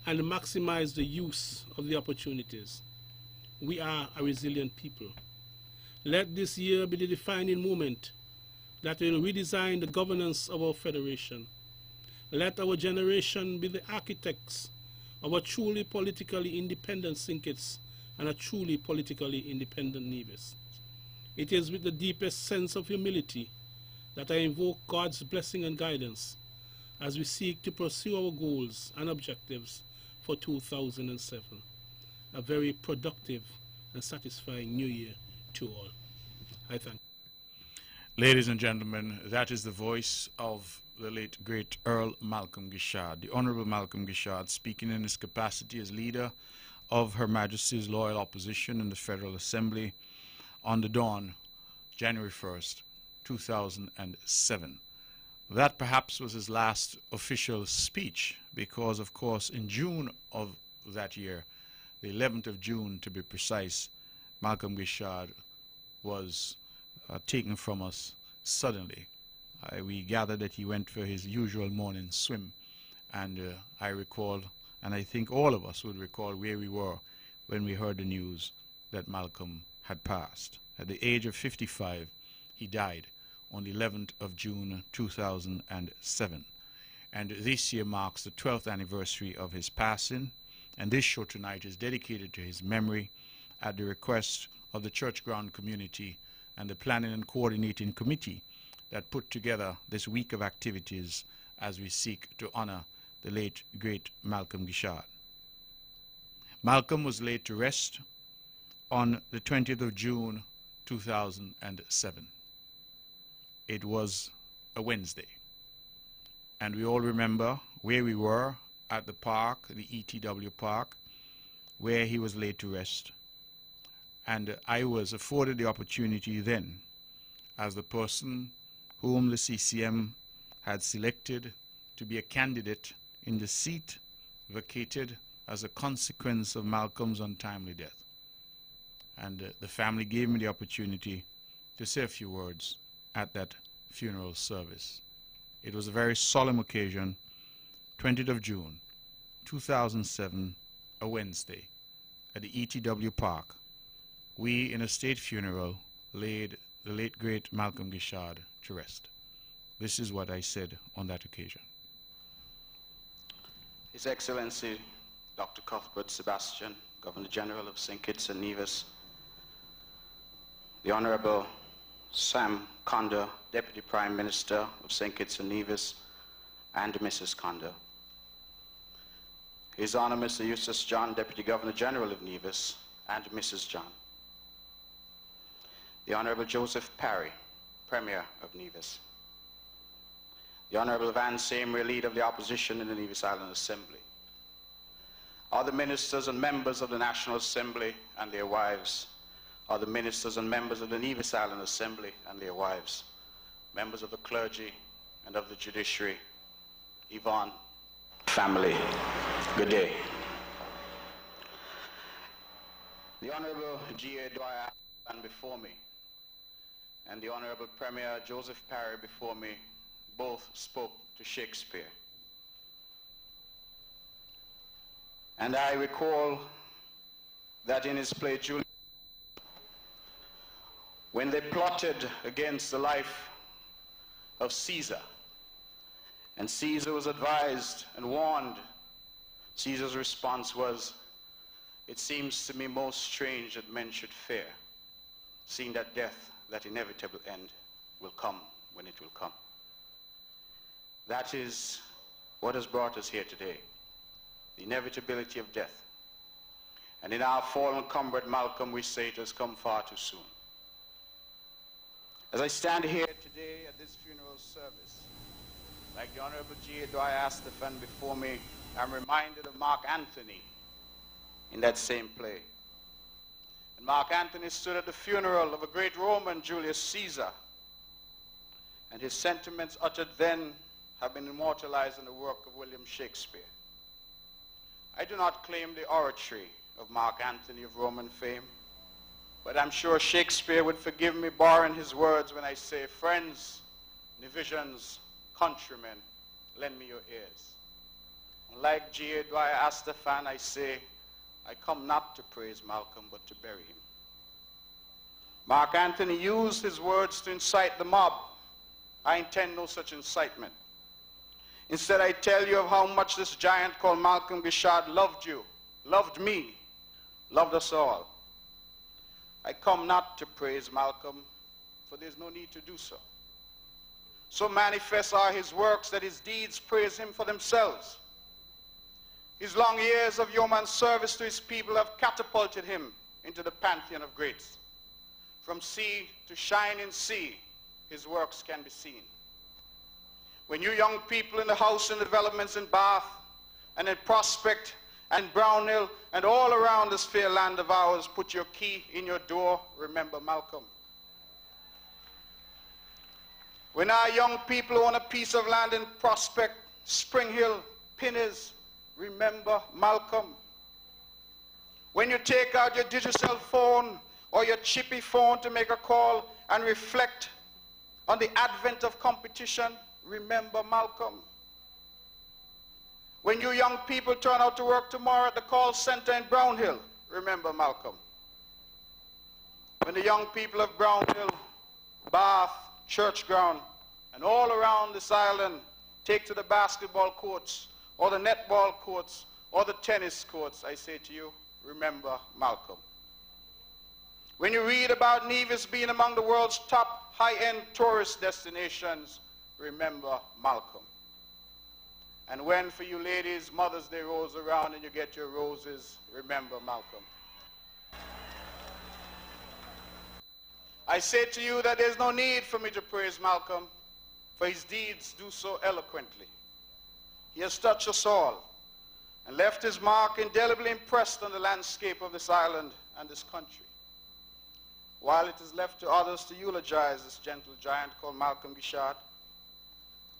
Speaker 2: and maximize the use of the opportunities. We are a resilient people. Let this year be the defining moment that will redesign the governance of our federation. Let our generation be the architects of a truly politically independent St. Kitts and a truly politically independent Nevis. It is with the deepest sense of humility that I invoke God's blessing and guidance as we seek to pursue our goals and objectives for 2007. A very productive and satisfying new year to all. I thank you.
Speaker 1: Ladies and gentlemen, that is the voice of the late great Earl Malcolm Guichard, the Honorable Malcolm Guichard, speaking in his capacity as leader of Her Majesty's Loyal Opposition in the Federal Assembly on the dawn, January 1st, 2007. That perhaps was his last official speech because, of course, in June of that year, the 11th of June to be precise, Malcolm Guichard was taken from us suddenly. We gathered that he went for his usual morning swim, and I recall, and I think all of us would recall where we were when we heard the news that Malcolm had passed. At the age of 55, he died on the 11th of June 2007. And this year marks the 12th anniversary of his passing, and this show tonight is dedicated to his memory at the request of the church ground community and the planning and coordinating committee that put together this week of activities as we seek to honor the late, great Malcolm Guichard. Malcolm was laid to rest on the 20th of June 2007. It was a Wednesday, and we all remember where we were at the park, the ETW Park, where he was laid to rest. And I was afforded the opportunity then, as the person whom the CCM had selected to be a candidate in the seat vacated as a consequence of Malcolm's untimely death. And the family gave me the opportunity to say a few words at that funeral service. It was a very solemn occasion, 20th of June, 2007, a Wednesday, at the ETW Park. We, in a state funeral, laid the late, great Malcolm Guichard to rest. This is what I said on that occasion.
Speaker 4: His Excellency, Dr. Cuthbert Sebastian, Governor General of St. Kitts and Nevis, the Honorable Sam Conda, Deputy Prime Minister of St. Kitts and Nevis, and Mrs. Conda. His Honor Mr. Eustace John, Deputy Governor General of Nevis, and Mrs. John. The Honorable Joseph Parry, Premier of Nevis. The Honorable Van Seymour, Leader of the Opposition in the Nevis Island Assembly. Other ministers and members of the National Assembly and their wives. Other ministers and members of the Nevis Island Assembly and their wives. Members of the clergy and of the judiciary. Yvonne, family, good day. The Honorable G.A. Dwyer stand before me, and the Honorable Premier Joseph Parry before me both spoke to Shakespeare. And I recall that in his play Julius, when they plotted against the life of Caesar, and Caesar was advised and warned, Caesar's response was, "It seems to me most strange that men should fear, seeing that death, that inevitable end, will come when it will come." That is what has brought us here today, the inevitability of death. And in our fallen comrade Malcolm, we say it has come far too soon. As I stand here today at this funeral service, like the Honorable G.A. Dwyer Astafan before me, I'm reminded of Mark Antony in that same play. And Mark Antony stood at the funeral of a great Roman, Julius Caesar, and his sentiments uttered then have been immortalized in the work of William Shakespeare. I do not claim the oratory of Mark Antony of Roman fame, but I'm sure Shakespeare would forgive me borrowing his words when I say, "Friends, Nevisians, countrymen, lend me your ears." And like G.A. Dwyer Astafan, I say, I come not to praise Malcolm, but to bury him. Mark Antony used his words to incite the mob. I intend no such incitement. Instead, I tell you of how much this giant called Malcolm Guichard loved you, loved me, loved us all. I come not to praise Malcolm, for there's no need to do so. So manifest are his works that his deeds praise him for themselves. His long years of yeoman service to his people have catapulted him into the pantheon of greats. From sea to shining sea, his works can be seen. When you young people in the housing developments in Bath and in Prospect and Brownhill and all around this fair land of ours put your key in your door, remember Malcolm. When our young people own a piece of land in Prospect, Spring Hill, Pinnes, remember Malcolm. When you take out your digital phone or your chippy phone to make a call and reflect on the advent of competition, remember Malcolm. When you young people turn out to work tomorrow at the call center in Brownhill, remember Malcolm. When the young people of Brownhill, Bath, Church Ground, and all around this island take to the basketball courts or the netball courts or the tennis courts, I say to you, remember Malcolm. When you read about Nevis being among the world's top high-end tourist destinations, remember Malcolm. And when, for you ladies, Mother's Day rolls around and you get your roses, remember Malcolm. I say to you that there's no need for me to praise Malcolm, for his deeds do so eloquently. He has touched us all and left his mark indelibly impressed on the landscape of this island and this country. While it is left to others to eulogize this gentle giant called Malcolm Guichard,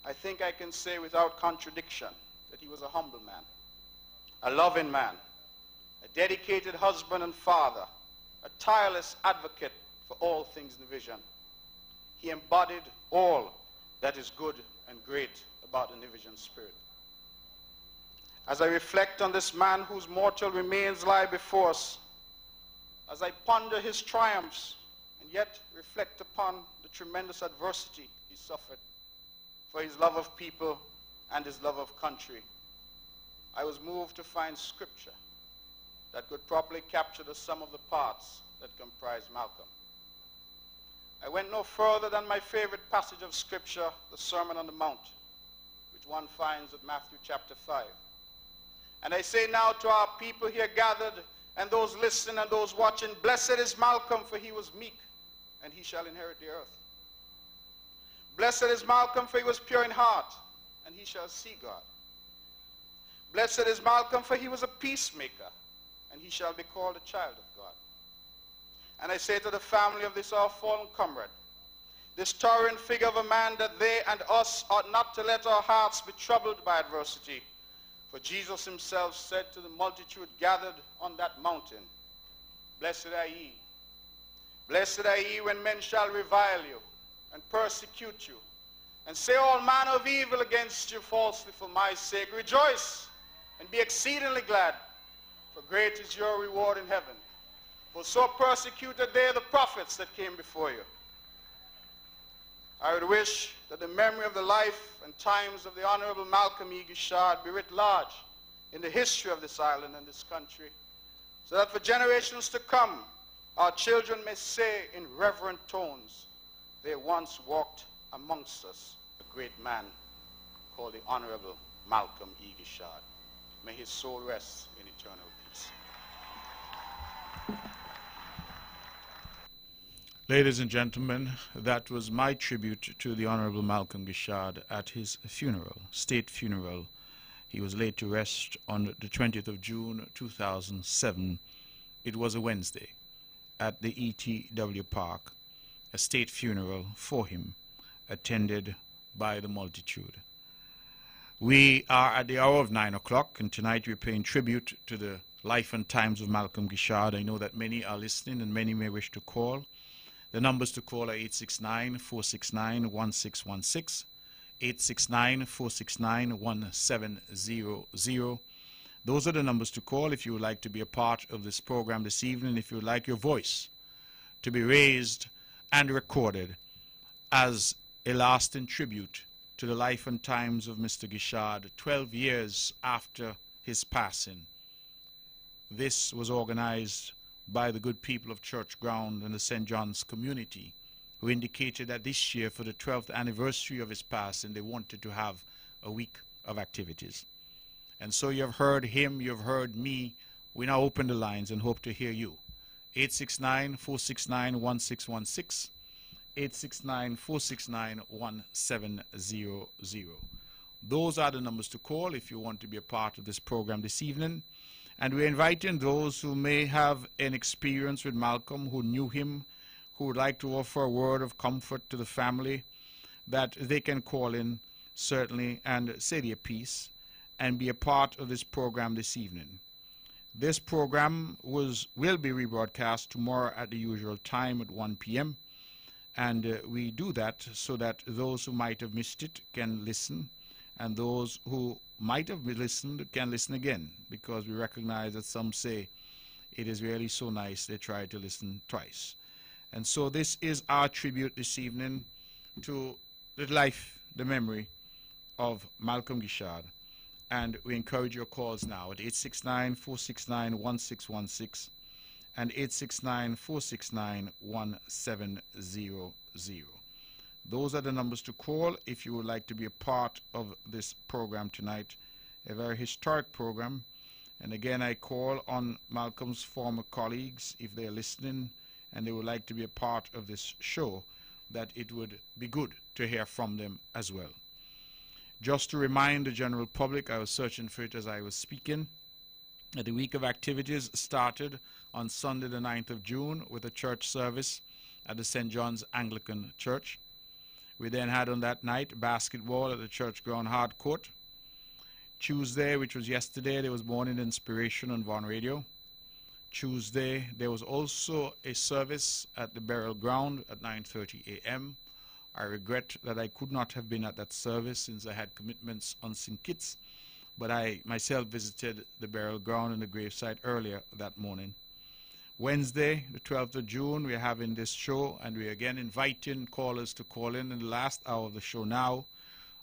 Speaker 4: I think I can say without contradiction that he was a humble man, a loving man, a dedicated husband and father, a tireless advocate for all things Nevision. He embodied all that is good and great about the Nevision spirit. As I reflect on this man whose mortal remains lie before us, as I ponder his triumphs and yet reflect upon the tremendous adversity he suffered for his love of people and his love of country, I was moved to find scripture that could properly capture the sum of the parts that comprise Malcolm. I went no further than my favorite passage of scripture, the Sermon on the Mount, which one finds at Matthew chapter 5. And I say now to our people here gathered and those listening and those watching, blessed is Malcolm, for he was meek, and he shall inherit the earth. Blessed is Malcolm, for he was pure in heart, and he shall see God. Blessed is Malcolm, for he was a peacemaker, and he shall be called a child of God. And I say to the family of this our fallen comrade, this towering figure of a man, that they and us ought not to let our hearts be troubled by adversity. For Jesus himself said to the multitude gathered on that mountain, blessed are ye. Blessed are ye when men shall revile you and persecute you and say all manner of evil against you falsely for my sake. Rejoice and be exceedingly glad, for great is your reward in heaven. For so persecuted they the prophets that came before you. I would wish that the memory of the life and times of the Honorable Malcolm E. Guichard be writ large in the history of this island and this country, so that for generations to come, our children may say in reverent tones, they once walked amongst us a great man called the Honorable Malcolm E. Guichard. May his soul rest in eternal peace.
Speaker 1: Ladies and gentlemen, that was my tribute to the Honorable Malcolm Guichard at his funeral, state funeral. He was laid to rest on the 20th of June, 2007. It was a Wednesday at the ETW Park, a state funeral for him, attended by the multitude. We are at the hour of 9 o'clock, and tonight we're paying tribute to the life and times of Malcolm Guichard. I know that many are listening and many may wish to call. The numbers to call are 869-469-1616, 869-469-1700. Those are the numbers to call if you would like to be a part of this program this evening, if you would like your voice to be raised and recorded as a lasting tribute to the life and times of Mr. Guichard 12 years after his passing. This was organized by the good people of Church Ground and the St. John's community, who indicated that this year, for the 12th anniversary of his passing, they wanted to have a week of activities. And so you have heard him, you have heard me. We now open the lines and hope to hear you. 869-469-1616, 869-469-1700. Those are the numbers to call if you want to be a part of this program this evening. And we're inviting those who may have an experience with Malcolm, who knew him, who would like to offer a word of comfort to the family, that they can call in, certainly, and say their piece and be a part of this program this evening. This program will be rebroadcast tomorrow at the usual time at 1 p.m. And we do that so that those who might have missed it can listen, and those who might have listened can listen again, because we recognize that some say it is really so nice they try to listen twice. And so this is our tribute this evening to the life, the memory of Malcolm Guichard. And we encourage your calls now at 869-469-1616 and 869-469-1700. Those are the numbers to call if you would like to be a part of this program tonight, a very historic program. And again, I call on Malcolm's former colleagues, if they're listening and they would like to be a part of this show, that it would be good to hear from them as well. Just to remind the general public, I was searching for it as I was speaking, that the week of activities started on Sunday the 9th of June with a church service at the St. John's Anglican Church. We then had on that night basketball at the church ground hard court. Tuesday, which was yesterday, there was Morning Inspiration on Vaughan Radio. Tuesday, there was also a service at the burial ground at 9:30 a.m. I regret that I could not have been at that service since I had commitments on St. Kitts, but I myself visited the burial ground and the gravesite earlier that morning. Wednesday, the 12th of June, we're having this show, and we're again inviting callers to call in the last hour of the show now.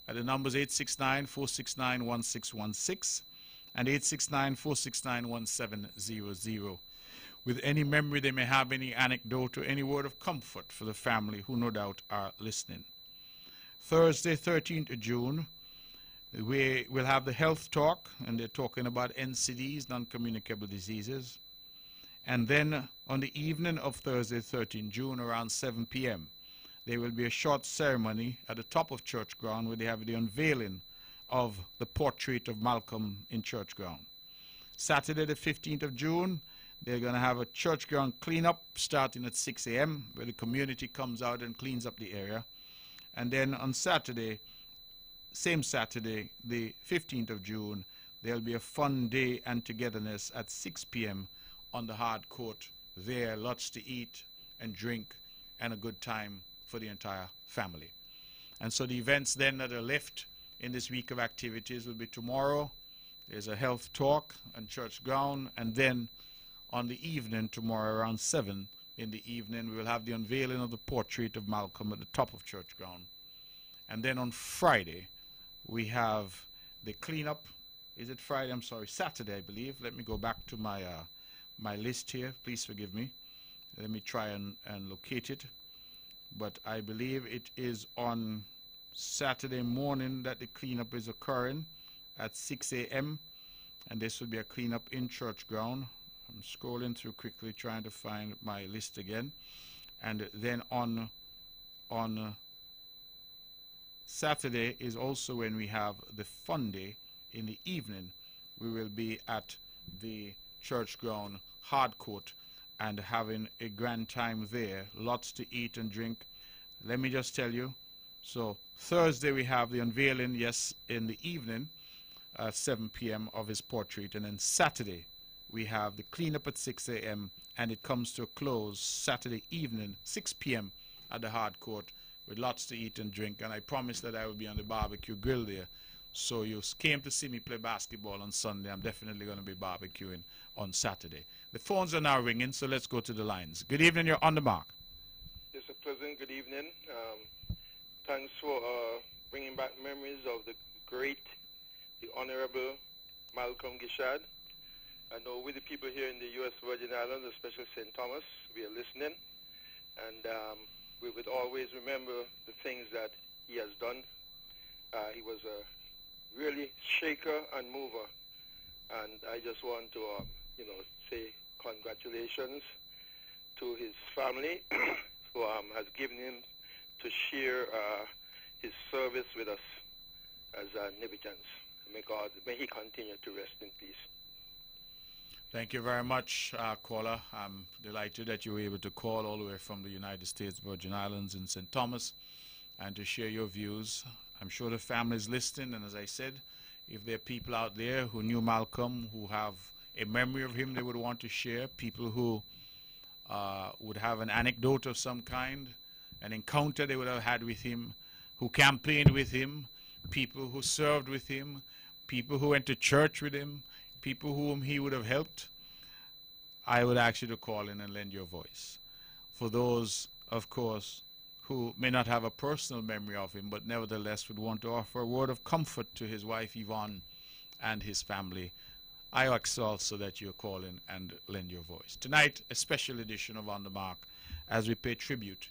Speaker 1: The number is 869-469-1616 and 869-469-1700. With any memory they may have, any anecdote or any word of comfort for the family who no doubt are listening. Thursday, 13th of June, we will have the health talk, and they're talking about NCDs, non-communicable diseases. And then on the evening of Thursday, 13th June, around 7 p.m., there will be a short ceremony at the top of church ground where they have the unveiling of the portrait of Malcolm in church ground. Saturday, the 15th of June, they're going to have a church ground cleanup starting at 6 a.m. where the community comes out and cleans up the area. And then on Saturday, same Saturday, the 15th of June, there'll be a fun day and togetherness at 6 p.m. on the hard court. There, lots to eat and drink and a good time for the entire family. And so the events then that are left in this week of activities will be tomorrow. There's a health talk on church ground, and then on the evening tomorrow around 7 in the evening we will have the unveiling of the portrait of Malcolm at the top of church ground. And then on Friday we have the cleanup. Is it Friday? I'm sorry, Saturday, I believe. Let me go back to my my list here. Please forgive me. Let me try and locate it. But I believe it is on Saturday morning that the cleanup is occurring at 6 a.m. and this will be a cleanup in church ground. I'm scrolling through quickly trying to find my list again. And then on Saturday is also when we have the fun day in the evening. We will be at the church ground hard court and having a grand time there. Lots to eat and drink. Let me just tell you. So Thursday we have the unveiling, yes, in the evening at 7 p.m. of his portrait. And then Saturday we have the cleanup at 6 a.m. and it comes to a close Saturday evening, 6 p.m. at the hard court with lots to eat and drink. And I promise that I will be on the barbecue grill there. So you came to see me play basketball on Sunday. I'm definitely going to be barbecuing on Saturday. The phones are now ringing, so let's go to the lines. Good evening, you're on the mark.
Speaker 5: It's a pleasant good evening. Thanks for bringing back memories of the great, the Honorable Malcolm Guichard. I know with the people here in the U.S. Virgin Islands, especially St. Thomas, we are listening. And we would always remember the things that he has done. He was a really shaker and mover. And I just want to, say congratulations to his family who has given him to share his service with us as Nibijans. May he continue to rest in peace.
Speaker 1: Thank you very much, caller. I'm delighted that you were able to call all the way from the United States Virgin Islands in St. Thomas and to share your views. I'm sure the family is listening, and as I said, if there are people out there who knew Malcolm, who have a memory of him they would want to share, people who would have an anecdote of some kind, an encounter they would have had with him, who campaigned with him, people who served with him, people who went to church with him, people whom he would have helped, I would ask you to call in and lend your voice. For those, of course, who may not have a personal memory of him, but nevertheless would want to offer a word of comfort to his wife Yvonne and his family, I ask also that you call in and lend your voice. Tonight, a special edition of On the Mark, as we pay tribute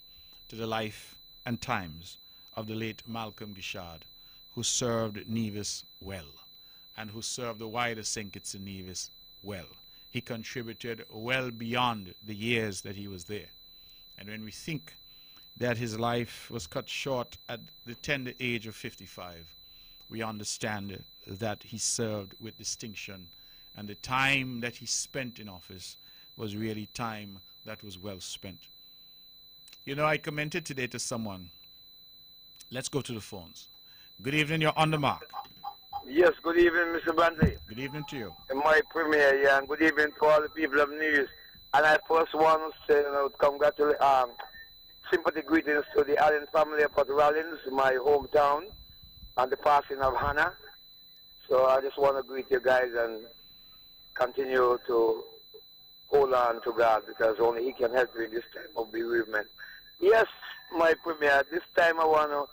Speaker 1: to the life and times of the late Malcolm Gishard, who served Nevis well, and who served the wider St. Kitts and Nevis well. He contributed well beyond the years that he was there. And when we think that his life was cut short at the tender age of 55, we understand that he served with distinction, and the time that he spent in office was really time that was well spent. You know, I commented today to someone, let's go to the phones. Good evening, you're on the mark.
Speaker 6: Yes, good evening, Mr. Brantley.
Speaker 1: Good evening to you.
Speaker 6: And my premier, yeah, and good evening to all the people of Nevis. And I first want to say, congratulate, sympathy greetings to the Allen family of Port Rollins, my hometown, and the passing of Hannah. So I just want to greet you guys and continue to hold on to God, because only He can help you in this time of bereavement. Yes, my premier, this time I want to,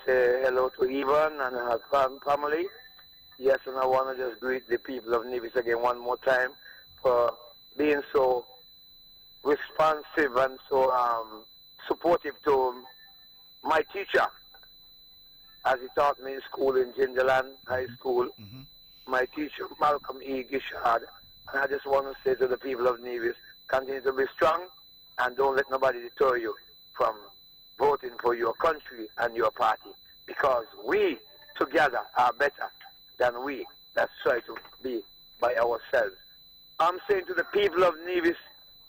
Speaker 6: say hello to Yvonne and her family. Yes, and I want to just greet the people of Nevis again one more time for being so responsive and so supportive to my teacher, as he taught me in school in Gingerland High School. My teacher, Malcolm E. Gishard. And I just want to say to the people of Nevis, continue to be strong and don't let nobody deter you from voting for your country and your party, because we together are better than we that try to be by ourselves. I'm saying to the people of Nevis,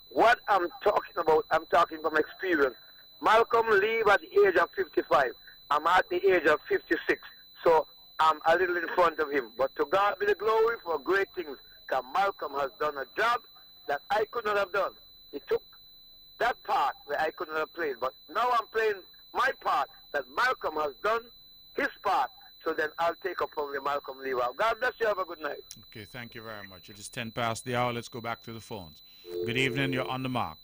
Speaker 6: what I'm talking about, I'm talking from experience. Malcolm leave at the age of 55. I'm at the age of 56. So I'm a little in front of him. But to God be the glory for great things, because Malcolm has done a job that I could not have done. He took that part where I could not have played. But now I'm playing my part that Malcolm has done his part. So then I'll take up from the Malcolm leave out. God bless you. Have a good night.
Speaker 1: Okay, thank you very much. It is 10 past the hour. Let's go back to the phones. Good evening. You're on the mark.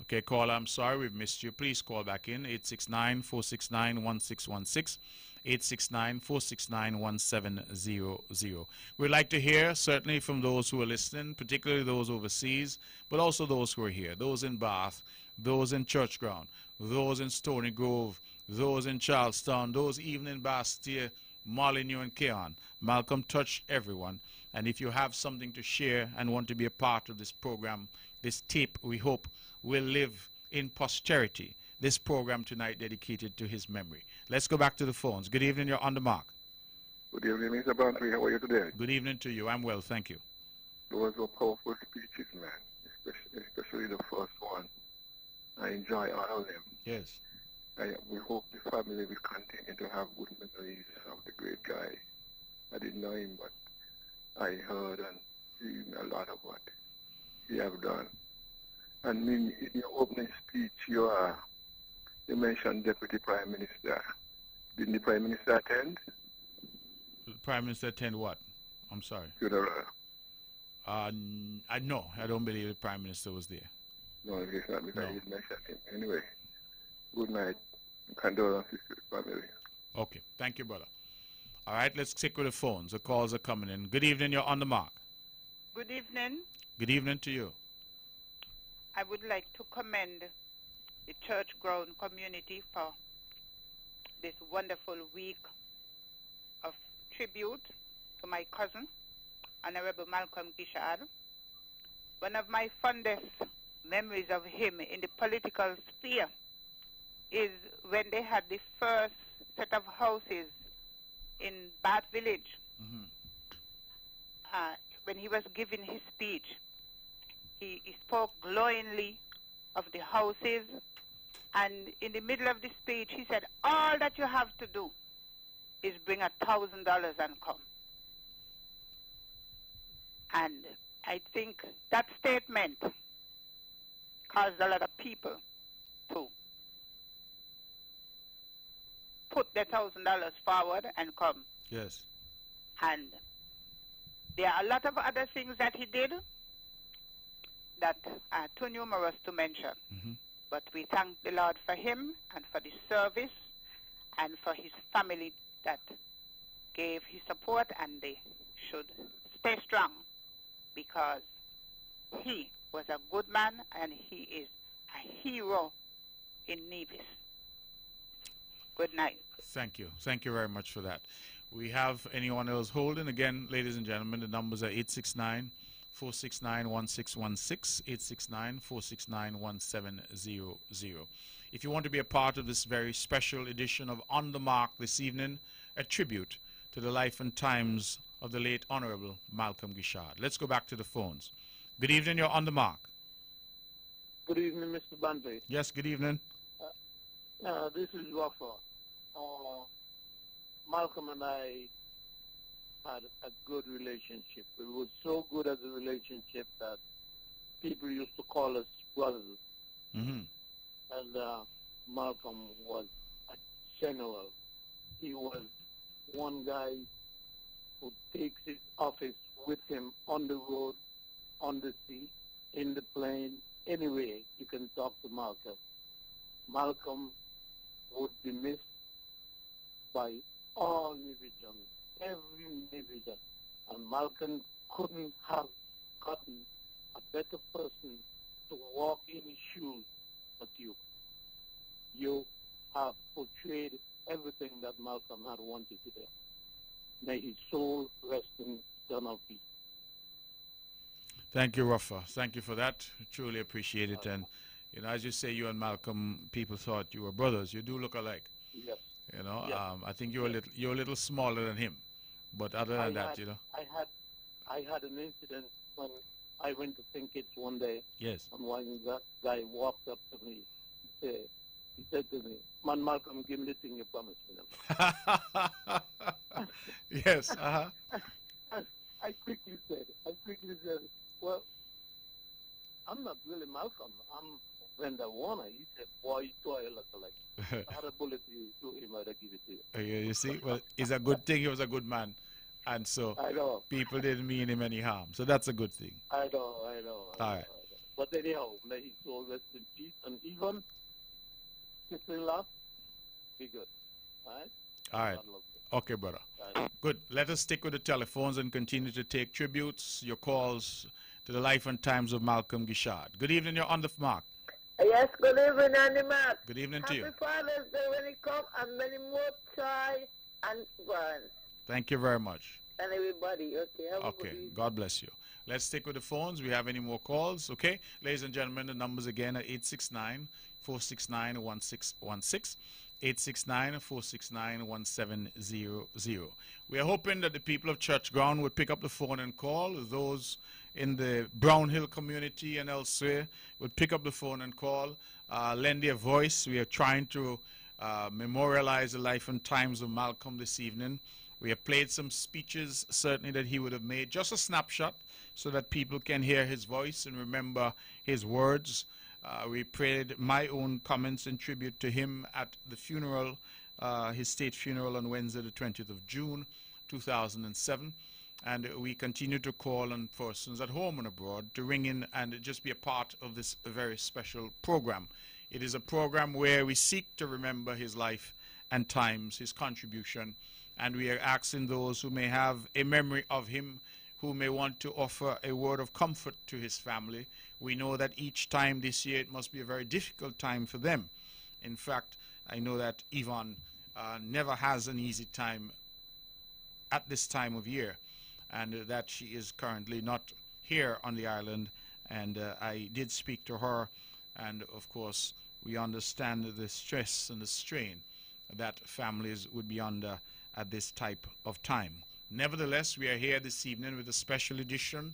Speaker 1: Okay, caller, I'm sorry we've missed you. Please call back in. 869-469-1616. 869-469-1700. We'd like to hear, certainly from those who are listening, particularly those overseas, but also those who are here, those in Bath, those in Churchground, those in Stony Grove, those in Charlestown, those even in Bastia, Molyneux, and Keon. Malcolm touched everyone. And if you have something to share and want to be a part of this program, this tape, we hope, will live in posterity. This program tonight dedicated to his memory. Let's go back to the phones. Good evening, you're on the mark.
Speaker 7: Good evening, Mr. Brantley. How are you today?
Speaker 1: Good evening to you. I'm well, thank you.
Speaker 7: Those were powerful speeches, man, especially the first one. I enjoy all of them.
Speaker 1: Yes.
Speaker 7: We hope the family will continue to have good memories of the great guy. I didn't know him, but I heard and seen a lot of what he have done. And in your opening speech, you mentioned Deputy Prime Minister. Didn't the Prime Minister attend?
Speaker 1: The Prime Minister attend what? I'm sorry.
Speaker 7: Funeral.
Speaker 1: No, I don't believe the Prime Minister was there.
Speaker 7: No, it's not because he mentioned him. Anyway, good night. Condolences to the family.
Speaker 1: Okay, thank you, brother. All right, let's stick with the phones. The calls are coming in. Good evening, you're on the mark.
Speaker 8: Good evening.
Speaker 1: Good evening to you.
Speaker 8: I would like to commend the church ground community for this wonderful week of tribute to my cousin, Honorable Malcolm Gishard. One of my fondest memories of him in the political sphere is when they had the first set of houses in Bath Village.
Speaker 1: Mm-hmm.
Speaker 8: When he was giving his speech, he spoke glowingly of the houses, and in the middle of the speech, he said, all that you have to do is bring $1,000 and come. And I think that statement caused a lot of people to put their $1,000 forward and come.
Speaker 1: Yes.
Speaker 8: And there are a lot of other things that he did that are too numerous to mention.
Speaker 1: Mm-hmm.
Speaker 8: But we thank the Lord for him and for the service and for his family that gave his support, and they should stay strong because he was a good man and he is a hero in Nevis. Good night.
Speaker 1: Thank you. Thank you very much for that. We have anyone else holding? Again, ladies and gentlemen, the numbers are 869-469-1616, 869-469-1700. If you want to be a part of this very special edition of On the Mark this evening, a tribute to the life and times of the late Honorable Malcolm Guichard. Let's go back to the phones. Good evening, you're On the Mark.
Speaker 9: Good evening, Mr. Bante.
Speaker 1: Yes, good evening.
Speaker 9: This is Rafa. Malcolm and I had a good relationship. It was so good as a relationship that people used to call us brothers.
Speaker 1: Mm-hmm.
Speaker 9: And Malcolm was a general. He was one guy who takes his office with him on the road, on the sea, in the plane, anywhere you can talk to Malcolm. Malcolm would be missed by all Nevisians, every Nevision. And Malcolm couldn't have gotten a better person to walk in his shoes but you. You have portrayed everything that Malcolm had wanted to do. May his soul rest in eternal peace.
Speaker 1: Thank you, Rafa. Thank you for that. Truly appreciate it. And, you know, as you say, you and Malcolm, people thought you were brothers. You do look alike.
Speaker 9: Yes.
Speaker 1: You know,
Speaker 9: yes.
Speaker 1: I think you're a little smaller than him. But other than that, you know.
Speaker 9: I had an incident when I went to St. Kitts one day.
Speaker 1: Yes.
Speaker 9: And when that guy walked up to me, he said to me, "Man, Malcolm, give me the thing you promised me."
Speaker 1: Yes. Uh-huh.
Speaker 9: I quickly said, well, I'm not really Malcolm. I'm Brenda Warner. He said, boy, you toy a lot like. I had a bullet to him, I'd give it to you.
Speaker 1: You see, well, it's a good thing he was a good man. And so
Speaker 9: I know.
Speaker 1: People didn't mean him any harm. So that's a good thing.
Speaker 9: I know.
Speaker 1: All right.
Speaker 9: But anyhow, may his soul rest in peace. And even sister-in-law, be good. All right?
Speaker 1: All right. Okay, brother. Right. Good. Let us stick with the telephones and continue to take tributes, your calls to the life and times of Malcolm Guichard. Good evening. You're on the mark.
Speaker 10: Yes, good evening, Andy Mark.
Speaker 1: Good evening to you.
Speaker 10: Happy Father's Day when he come, and many more try and burn.
Speaker 1: Thank you very much.
Speaker 10: And everybody, okay? Have a good evening.
Speaker 1: God bless you. Let's stick with the phones. We have any more calls, okay? Ladies and gentlemen, the numbers again are 869-469-1616, 869-469-1700. We are hoping that the people of Church Ground would pick up the phone and call. Those in the Brown Hill community and elsewhere would pick up the phone and call, lend their voice. We are trying to memorialize the life and times of Malcolm this evening. We have played some speeches, certainly, that he would have made, just a snapshot, so that people can hear his voice and remember his words. We played my own comments in tribute to him at the funeral, his state funeral on Wednesday, the 20th of June, 2007. And we continue to call on persons at home and abroad to ring in and just be a part of this very special program. It is a program where we seek to remember his life and times, his contribution, and we are asking those who may have a memory of him, who may want to offer a word of comfort to his family. We know that each time this year it must be a very difficult time for them. In fact, I know that Yvonne never has an easy time at this time of year, and that she is currently not here on the island. And I did speak to her, and of course we understand the stress and the strain that families would be under at this type of time. Nevertheless, we are here this evening with a special edition.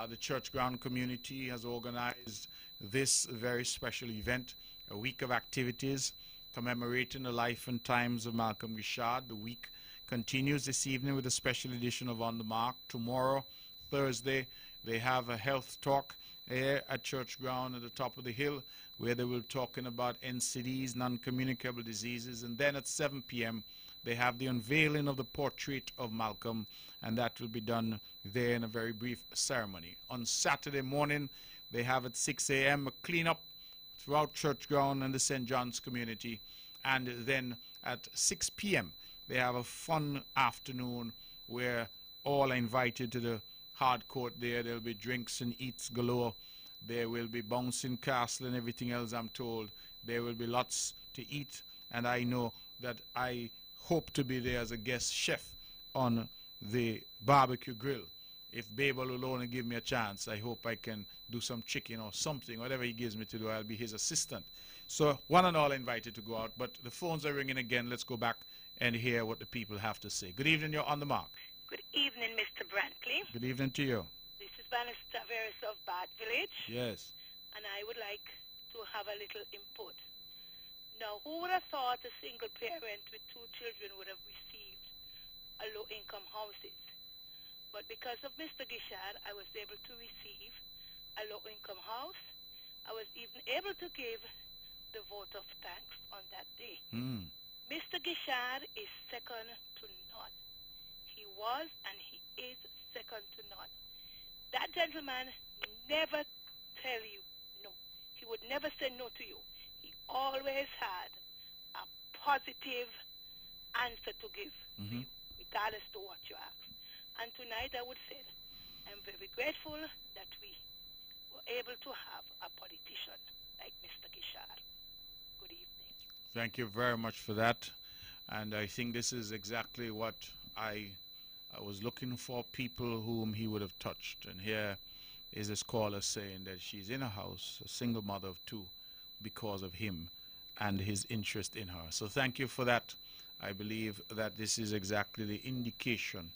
Speaker 1: The church ground community has organized this very special event, a week of activities commemorating the life and times of Malcolm Guichard. The week continues this evening with a special edition of On the Mark. Tomorrow, Thursday, they have a health talk here at church ground at the top of the hill, where they will be talking about NCDs, non-communicable diseases. And then at 7 p.m., they have the unveiling of the portrait of Malcolm, and that will be done there in a very brief ceremony. On Saturday morning, they have at 6 a.m. a cleanup throughout church ground and the St. John's community. And then at 6 p.m., they have a fun afternoon where all are invited to the hard court there. There will be drinks and eats galore. There will be bouncing castle and everything else, I'm told. There will be lots to eat, and I know that I hope to be there as a guest chef on the barbecue grill. If Babel will only give me a chance, I hope I can do some chicken or something. Whatever he gives me to do, I'll be his assistant. So one and all invited to go out, but the phones are ringing again. Let's go back and hear what the people have to say. Good evening, you're on the mark.
Speaker 11: Good evening, Mr. Brantley.
Speaker 1: Good evening to you.
Speaker 11: This is Vanessa Taveras of Bath Village.
Speaker 1: Yes.
Speaker 11: And I would like to have a little input. Now, who would have thought a single parent with 2 children would have received a low-income houses? But because of Mr. Guichard, I was able to receive a low-income house. I was even able to give the vote of thanks on that day. Mr. Guichard is second to none. He was and he is second to none. That gentleman never tell you no. He would never say no to you. He always had a positive answer to give to you, regardless to what you ask. And tonight I would say I'm very grateful that we were able to have a politician like Mr. Guichard. Good evening.
Speaker 1: Thank you very much for that. And I think this is exactly what I was looking for, people whom he would have touched. And here is this caller saying that she's in a house, a single mother of 2, because of him and his interest in her. So thank you for that. I believe that this is exactly the indication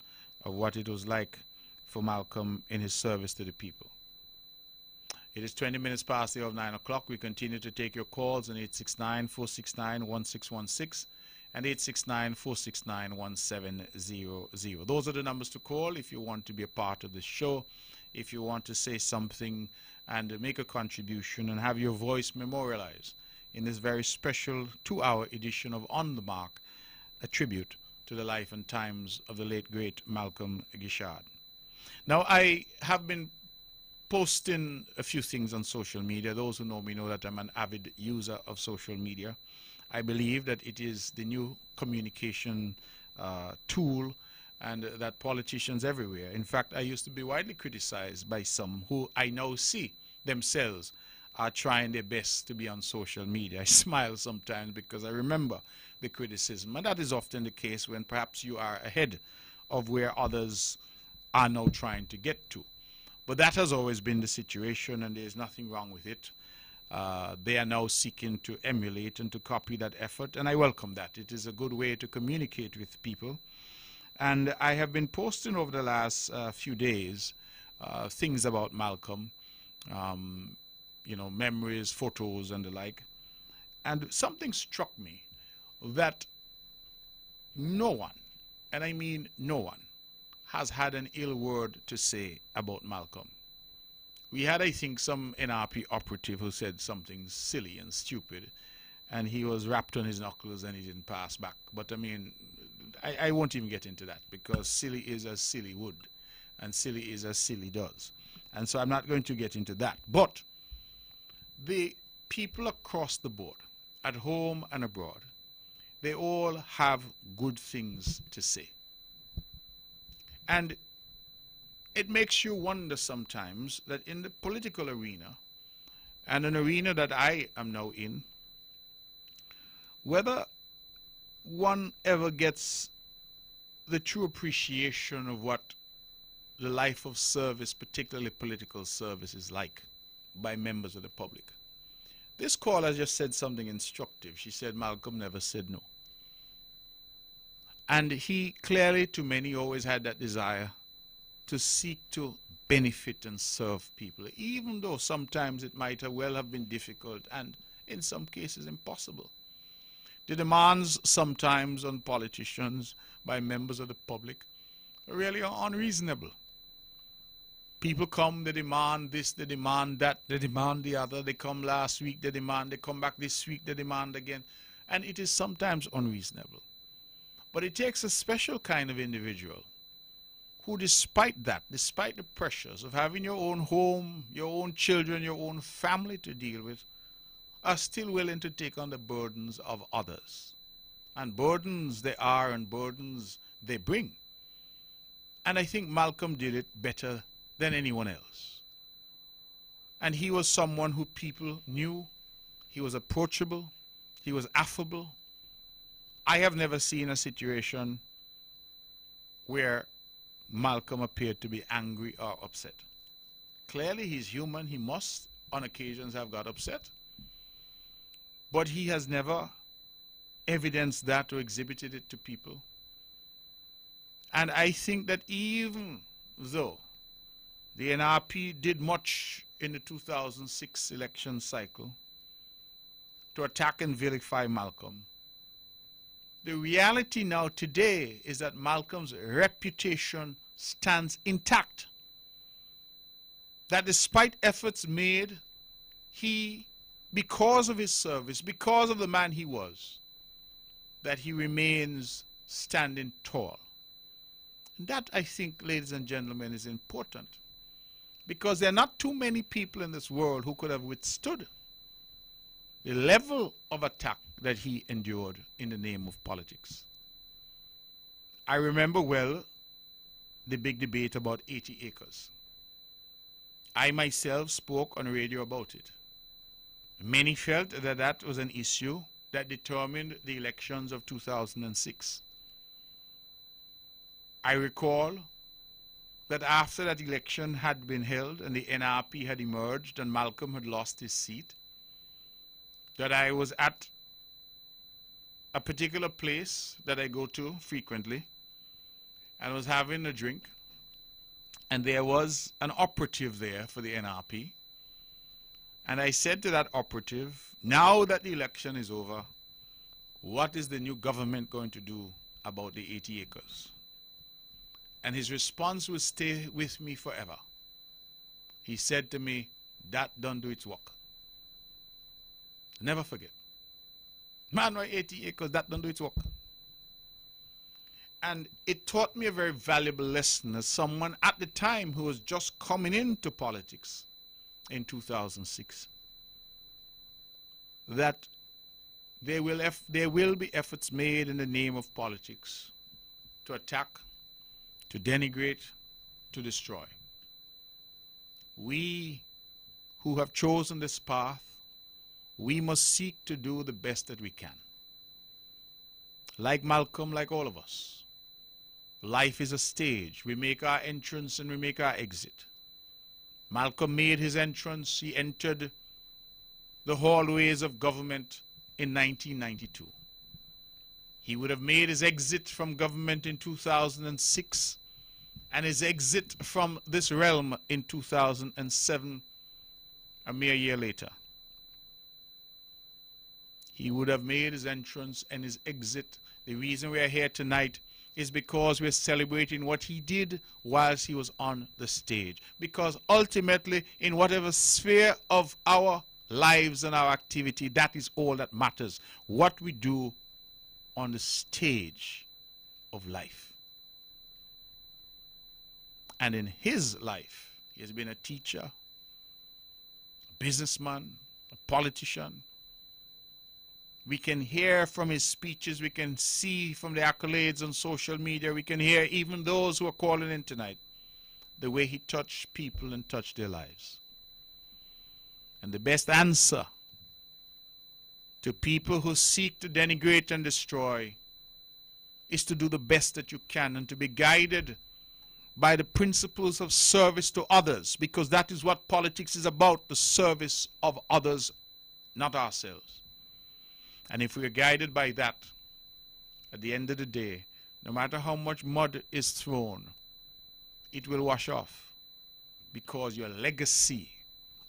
Speaker 1: of what it was like for Malcolm in his service to the people. It is 20 minutes past the hour of 9 o'clock. We continue to take your calls on 869-469-1616 and 869-469-1700. Those are the numbers to call if you want to be a part of the show, if you want to say something and make a contribution and have your voice memorialized in this very special 2-hour edition of On the Mark, a tribute to the life and times of the late, great Malcolm Guichard. Now, I have been posting a few things on social media. Those who know me know that I'm an avid user of social media. I believe that it is the new communication tool, and that politicians everywhere. In fact, I used to be widely criticized by some who I now see themselves are trying their best to be on social media. I smile sometimes because I remember the criticism, and that is often the case when perhaps you are ahead of where others are now trying to get to. But that has always been the situation, and there's nothing wrong with it. They are now seeking to emulate and to copy that effort, and I welcome that. It is a good way to communicate with people. And I have been posting over the last few days things about Malcolm, you know, memories, photos, and the like. And something struck me that no one, and I mean no one, has had an ill word to say about Malcolm. We had, I think, some NRP operative who said something silly and stupid, and he was rapped on his knuckles and he didn't pass back. But I mean, I won't even get into that, because silly is as silly would, and silly is as silly does. And so I'm not going to get into that. But the people across the board, at home and abroad, they all have good things to say. And it makes you wonder sometimes that in the political arena, and an arena that I am now in, whether one ever gets the true appreciation of what the life of service, particularly political service, is like by members of the public. This caller just said something instructive. She said Malcolm never said no. And he clearly, to many, always had that desire to seek to benefit and serve people, even though sometimes it might well have been difficult and in some cases impossible. The demands sometimes on politicians by members of the public really are unreasonable. People come, they demand this, they demand that, they demand the other. They come last week, they demand, they come back this week, they demand again. And it is sometimes unreasonable. But it takes a special kind of individual who, despite that, despite the pressures of having your own home, your own children, your own family to deal with, are still willing to take on the burdens of others. And burdens they are, and burdens they bring. And I think Malcolm did it better than anyone else. And he was someone who people knew. He was approachable. He was affable. I have never seen a situation where Malcolm appeared to be angry or upset. Clearly he's human. He must on occasions have got upset. But he has never evidenced that or exhibited it to people. And I think that even though the NRP did much in the 2006 election cycle to attack and vilify Malcolm, the reality now today is that Malcolm's reputation stands intact. That despite efforts made, he, because of his service, because of the man he was, that he remains standing tall. And that, I think, ladies and gentlemen, is important. Because there are not too many people in this world who could have withstood the level of attack that he endured in the name of politics. I remember well the big debate about 80 acres. I myself spoke on radio about it. Many felt that that was an issue that determined the elections of 2006. I recall that after that election had been held and the NRP had emerged and Malcolm had lost his seat, that I was at a particular place that I go to frequently and was having a drink, and there was an operative there for the NRP. And I said to that operative, now that the election is over, what is the new government going to do about the 80 acres? And his response will stay with me forever. He said to me, that don't do its work. Never forget. Man, why 80 acres, that don't do its work. And it taught me a very valuable lesson as someone at the time who was just coming into politics in 2006. That there will be efforts made in the name of politics to attack, to denigrate, to destroy. We who have chosen this path, we must seek to do the best that we can. Like Malcolm, like all of us, life is a stage. We make our entrance and we make our exit. Malcolm made his entrance. He entered the hallways of government in 1992. He would have made his exit from government in 2006 and his exit from this realm in 2007, a mere year later. He would have made his entrance and his exit. The reason we are here tonight is because we're celebrating what he did whilst he was on the stage. Because ultimately, in whatever sphere of our lives and our activity, that is all that matters. What we do on the stage of life. And in his life, he has been a teacher, a businessman, a politician. We can hear from his speeches, we can see from the accolades on social media, we can hear even those who are calling in tonight, the way he touched people and touched their lives. And the best answer to people who seek to denigrate and destroy is to do the best that you can and to be guided by the principles of service to others, because that is what politics is about, the service of others not ourselves. And if we are guided by that, at the end of the day, no matter how much mud is thrown, it will wash off, because your legacy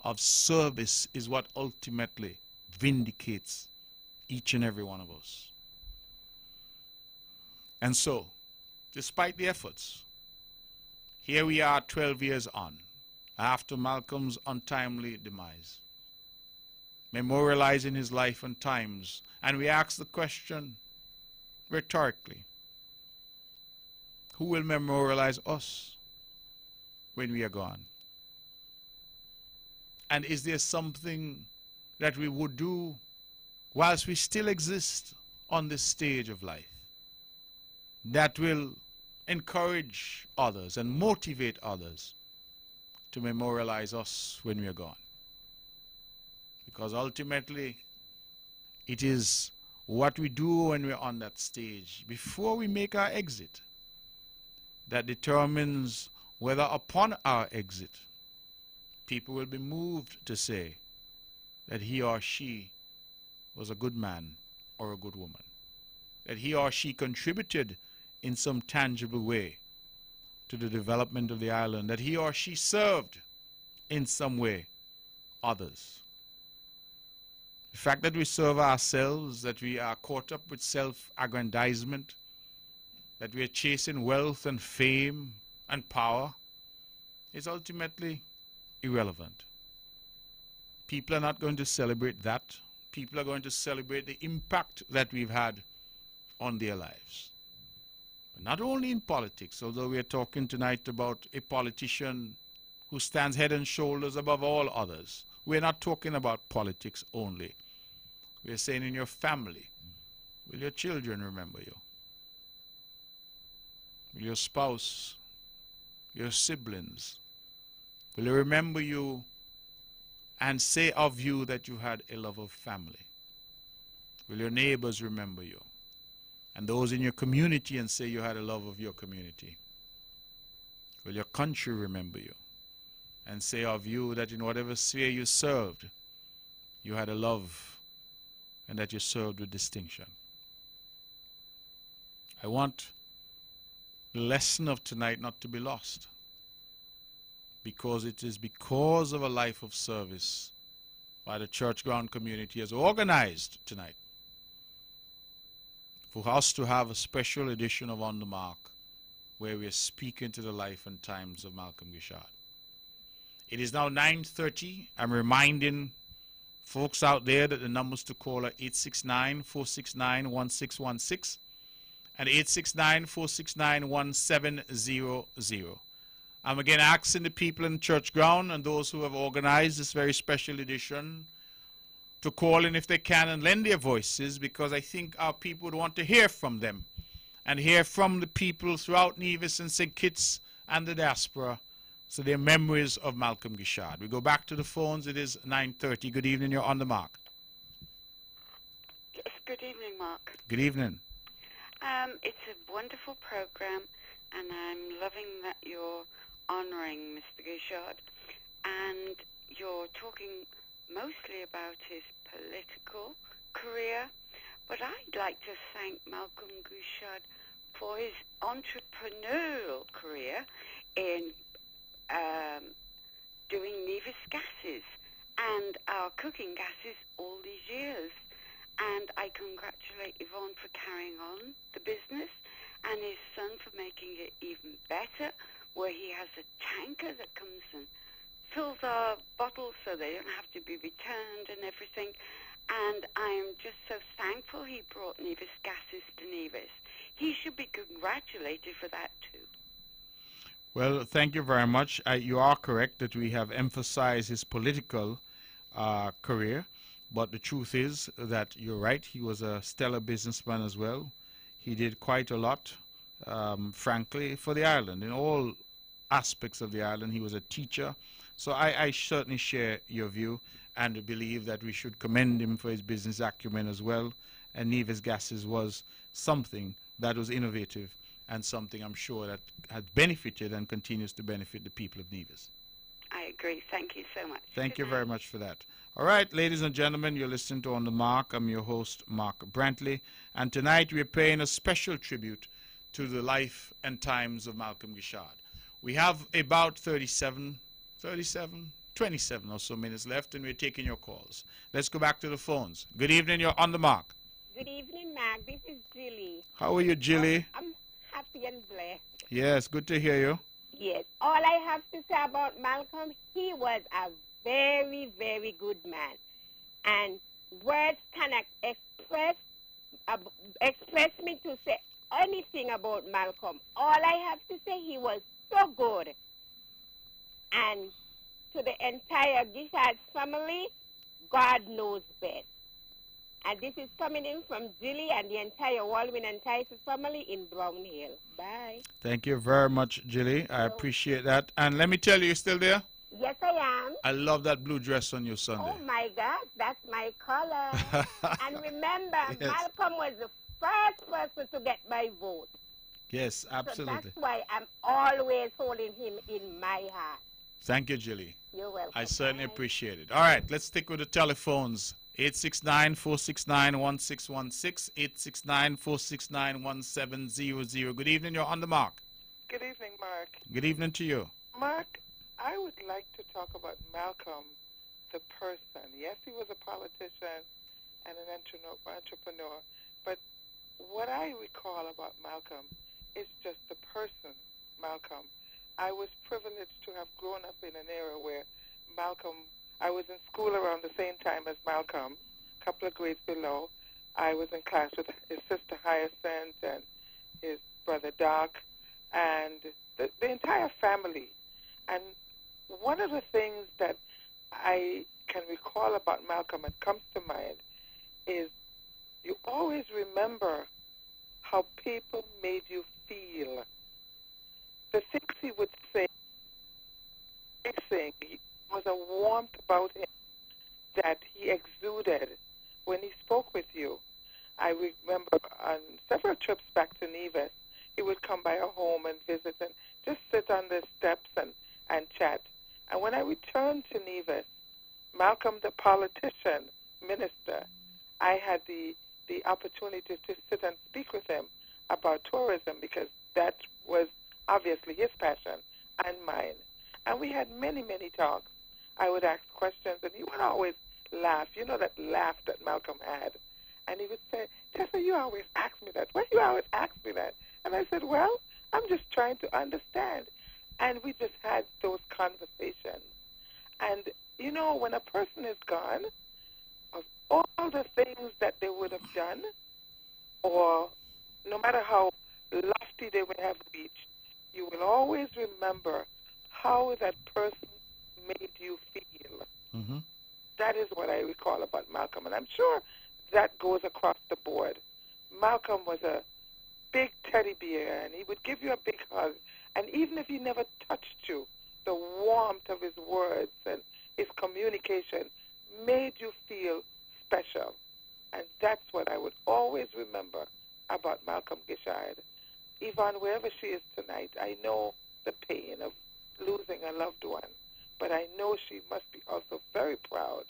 Speaker 1: of service is what ultimately vindicates each and every one of us. And so, despite the efforts, here we are 12 years on, after Malcolm's untimely demise, memorializing his life and times, and we ask the question rhetorically, who will memorialize us when we are gone? And is there something that we would do whilst we still exist on this stage of life that will encourage others and motivate others to memorialize us when we are gone? Because ultimately, it is what we do when we're on that stage before we make our exit that determines whether upon our exit people will be moved to say that he or she was a good man or a good woman, that he or she contributed in some tangible way to the development of the island, that he or she served in some way others. The fact that we serve ourselves, that we are caught up with self-aggrandizement, that we are chasing wealth and fame and power, is ultimately irrelevant. People are not going to celebrate that. People are going to celebrate the impact that we've had on their lives. But not only in politics, although we are talking tonight about a politician who stands head and shoulders above all others. We're not talking about politics only. We're saying in your family, will your children remember you? Will your spouse, your siblings, will they remember you and say of you that you had a love of family? Will your neighbors remember you? And those in your community and say you had a love of your community? Will your country remember you and say of you that in whatever sphere you served, you had a love and that you served with distinction? I want the lesson of tonight not to be lost, because it is because of a life of service by the church ground community has organized tonight for us to have a special edition of On the Mark where we are speaking to the life and times of Malcolm Guichard. It is now 9:30. I'm reminding folks out there that the numbers to call are 869-469-1616 and 869-469-1700. I'm again asking the people in church ground and those who have organized this very special edition to call in if they can and lend their voices, because I think our people would want to hear from them and hear from the people throughout Nevis and St. Kitts and the diaspora, so their memories of Malcolm Guichard. We go back to the phones. It is 9:30. Good evening. You're on the mark.
Speaker 12: Yes, good evening, Mark.
Speaker 1: Good evening.
Speaker 12: It's a wonderful program, and I'm loving that you're honoring Mr. Guichard, and you're talking mostly about his political career, but I'd like to thank Malcolm Guichard for his entrepreneurial career in doing Nevis gases and our cooking gases all these years. And I congratulate Yvonne for carrying on the business and his son for making it even better, where he has a tanker that comes and fills our bottles so they don't have to be returned and everything. And I am just so thankful he brought Nevis gases to Nevis. He should be congratulated for that too.
Speaker 1: Well, thank you very much. You are correct that we have emphasized his political career, but the truth is that you're right. He was a stellar businessman as well. He did quite a lot, frankly, for the island. In all aspects of the island, he was a teacher. So I certainly share your view and believe that we should commend him for his business acumen as well. And Nevis Gases was something that was innovative and something I'm sure that has benefited and continues to benefit the people of Nevis.
Speaker 12: I agree. Thank you so much.
Speaker 1: Thank you very much for that. All right, ladies and gentlemen, you're listening to On the Mark. I'm your host, Mark Brantley. And tonight we're paying a special tribute to the life and times of Malcolm Gishard. We have about 27 or so minutes left, and we're taking your calls. Let's go back to the phones. Good evening, you're On the Mark.
Speaker 13: Good evening, Mark. This is Jilly.
Speaker 1: How are you, Jilly?
Speaker 13: I'm happy and blessed.
Speaker 1: Yes, good to hear you.
Speaker 13: Yes. All I have to say about Malcolm, he was a very, very good man. And words cannot express me to say anything about Malcolm. All I have to say, he was so good. And to the entire Gishard family, God knows best. And this is coming in from Jilly and the entire Walwyn and Tyson family in Brown Hill. Bye.
Speaker 1: Thank you very much, Jilly. I appreciate that. And let me tell you, you're still there?
Speaker 13: Yes, I am.
Speaker 1: I love that blue dress on you Sunday.
Speaker 13: Oh, my God. That's my color. And remember,
Speaker 1: Yes.
Speaker 13: Malcolm was the first person to get my vote.
Speaker 1: Yes, absolutely.
Speaker 13: So that's why I'm always holding him in my heart.
Speaker 1: Thank you, Jilly.
Speaker 13: You're welcome.
Speaker 1: I certainly appreciate it. All right, let's stick with the telephones. 869-469-1616, 869-469-1700. Good evening, you're On the Mark.
Speaker 14: Good evening, Mark.
Speaker 1: Good evening to you.
Speaker 14: Mark, I would like to talk about Malcolm, the person. Yes, he was a politician and an entrepreneur, but what I recall about Malcolm is just the person, Malcolm. I was privileged to have grown up in an era where I was in school around the same time as Malcolm, a couple of grades below. I was in class with his sister Hyacinth and his brother Doc and the entire family. And one of the things that I can recall about Malcolm and comes to mind is you always remember how people made you feel. The things he would say, was a warmth about him that he exuded when he spoke with you. I remember on several trips back to Nevis, he would come by our home and visit and just sit on the steps and chat. And when I returned to Nevis, Malcolm, the politician, minister, I had the opportunity to sit and speak with him about tourism because that was obviously his passion and mine. And we had many, many talks. I would ask questions, and he would always laugh. You know that laugh that Malcolm had. And he would say, Tessa, you always ask me that. Why do you always ask me that? And I said, well, I'm just trying to understand. And we just had those conversations. And, you know, when a person is gone, of all the things that they would have done, or no matter how lofty they would have reached, you will always remember how that person made you feel.
Speaker 1: Mm-hmm.
Speaker 14: That is what I recall about Malcolm, and I'm sure that goes across the board. Malcolm was a big teddy bear, and he would give you a big hug, and even if he never touched you, the warmth of his words and his communication made you feel special, and that's what I would always remember about Malcolm Gishard. Yvonne, wherever she is tonight, I know the pain of losing a loved one, but I know she must be also very proud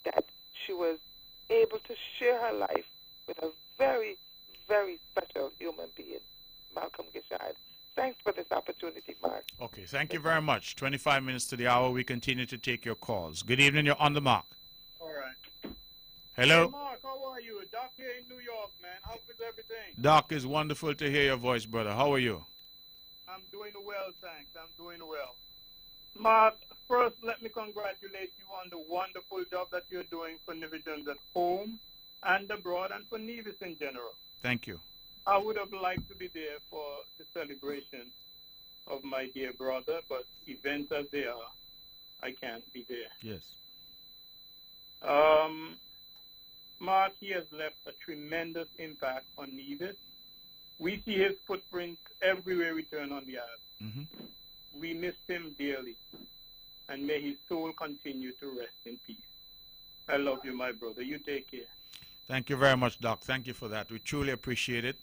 Speaker 14: that she was able to share her life with a very, very special human being, Malcolm Gishard. Thanks for this opportunity, Mark.
Speaker 1: Okay, thank you very much. 25 minutes to the hour. We continue to take your calls. Good evening. You're On the Mark.
Speaker 15: All right.
Speaker 1: Hello.
Speaker 15: Hey, Mark, how are you? Doc here in New York, man. How is everything?
Speaker 1: Doc, it's wonderful to hear your voice, brother. How are you?
Speaker 15: I'm doing well, thanks. I'm doing well. Mark, first, let me congratulate you on the wonderful job that you're doing for Nevisians at home and abroad and for Nevis in general.
Speaker 1: Thank you.
Speaker 15: I would have liked to be there for the celebration of my dear brother, but events as they are, I can't be there.
Speaker 1: Yes.
Speaker 15: Mark, he has left a tremendous impact on Nevis. We see his footprints everywhere we turn on the island.
Speaker 1: Mm-hmm.
Speaker 15: We miss him dearly, and may his soul continue to rest in peace. I love you, my brother. You take care.
Speaker 1: Thank you very much, Doc. Thank you for that. We truly appreciate it.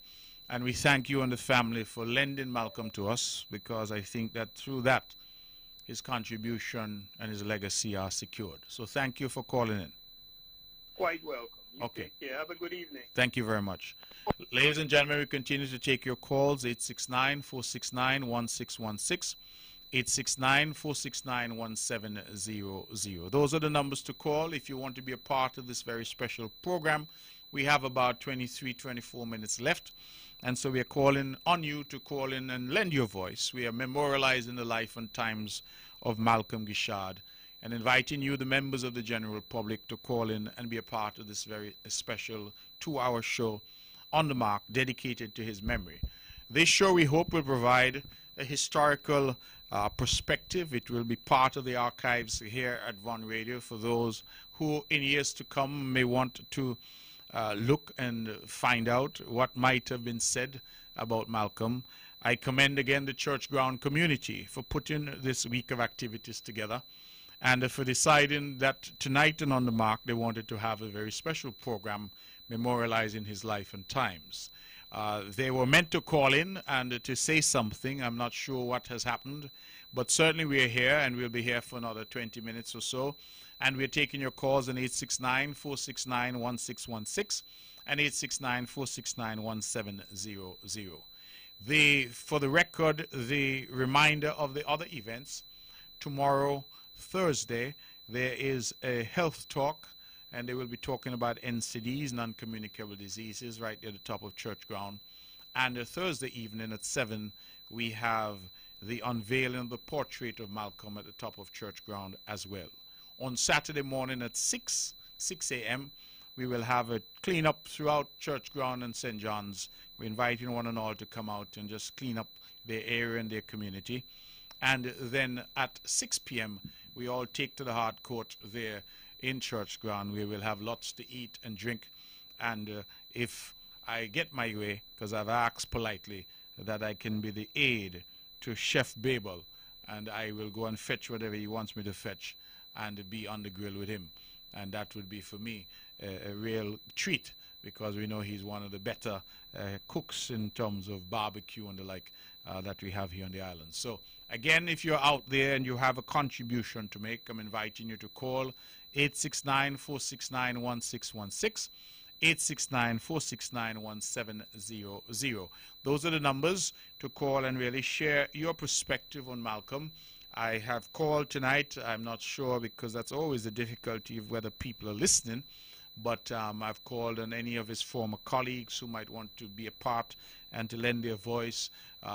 Speaker 1: And we thank you and the family for lending Malcolm to us, because I think that through that, his contribution and his legacy are secured. So thank you for calling in.
Speaker 15: Quite welcome. You
Speaker 1: Okay.
Speaker 15: Take care. Have a good evening.
Speaker 1: Thank you very much. Ladies and gentlemen, we continue to take your calls, 869-469-1616, 869-469-1700. Those are the numbers to call if you want to be a part of this very special program. We have about 23, 24 minutes left, and so we are calling on you to call in and lend your voice. We are memorializing the life and times of Malcolm Guichard, and inviting you, the members of the general public, to call in and be a part of this very special 2-hour show on the mark dedicated to his memory. This show, we hope, will provide a historical perspective. It will be part of the archives here at Von Radio for those who in years to come may want to look and find out what might have been said about Malcolm. I commend again the church ground community for putting this week of activities together, and for deciding that tonight and on the mark they wanted to have a very special program memorializing his life and times. They were meant to call in and to say something. I'm not sure what has happened, but certainly we are here, and we'll be here for another 20 minutes or so. And we're taking your calls on 869-469-1616 and 869-469-1700. For the record, the reminder of the other events: tomorrow, Thursday, there is a health talk, and they will be talking about NCDs, non-communicable diseases, right at the top of church ground. And Thursday evening at 7, we have the unveiling of the portrait of Malcolm at the top of church ground as well. On Saturday morning at 6 a.m., we will have a clean-up throughout church ground and St. John's. We're inviting one and all to come out and just clean up their area and their community. And then at 6 p.m., we all take to the hard court there in church ground. We will have lots to eat and drink. And if I get my way, because I've asked politely that I can be the aide to Chef Babel, and I will go and fetch whatever he wants me to fetch and be on the grill with him. And that would be, for me, a real treat, because we know he's one of the better cooks in terms of barbecue and the like that we have here on the island. So again, if you're out there and you have a contribution to make, I'm inviting you to call 869-469-1616, 869-469-1700. Those are the numbers to call and really share your perspective on Malcolm. I have called tonight. I'm not sure, because that's always the difficulty of whether people are listening, but I've called on any of his former colleagues who might want to be a part and to lend their voice.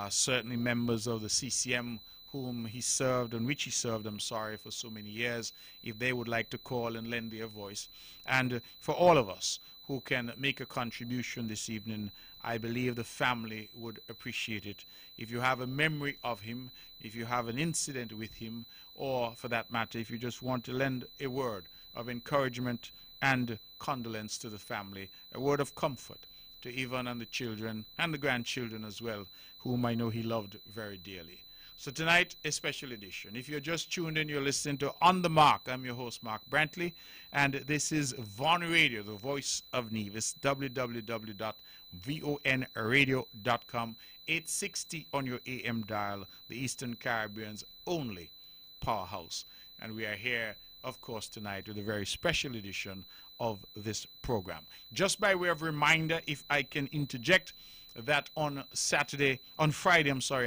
Speaker 1: Certainly members of the CCM whom he served, and which he served, I'm sorry, for so many years, if they would like to call and lend their voice. And for all of us who can make a contribution this evening, I believe the family would appreciate it. If you have a memory of him, if you have an incident with him, or for that matter, if you just want to lend a word of encouragement and condolence to the family, a word of comfort to Yvonne and the children and the grandchildren as well, whom I know he loved very dearly. So tonight, a special edition. If you're just tuned in, you're listening to On the Mark. I'm your host, Mark Brantley, and this is Von Radio, the voice of Nevis, www.vonradio.com, 860 on your AM dial, the Eastern Caribbean's only powerhouse. And we are here, of course, tonight with a very special edition of this program. Just by way of reminder, if I can interject, that on Friday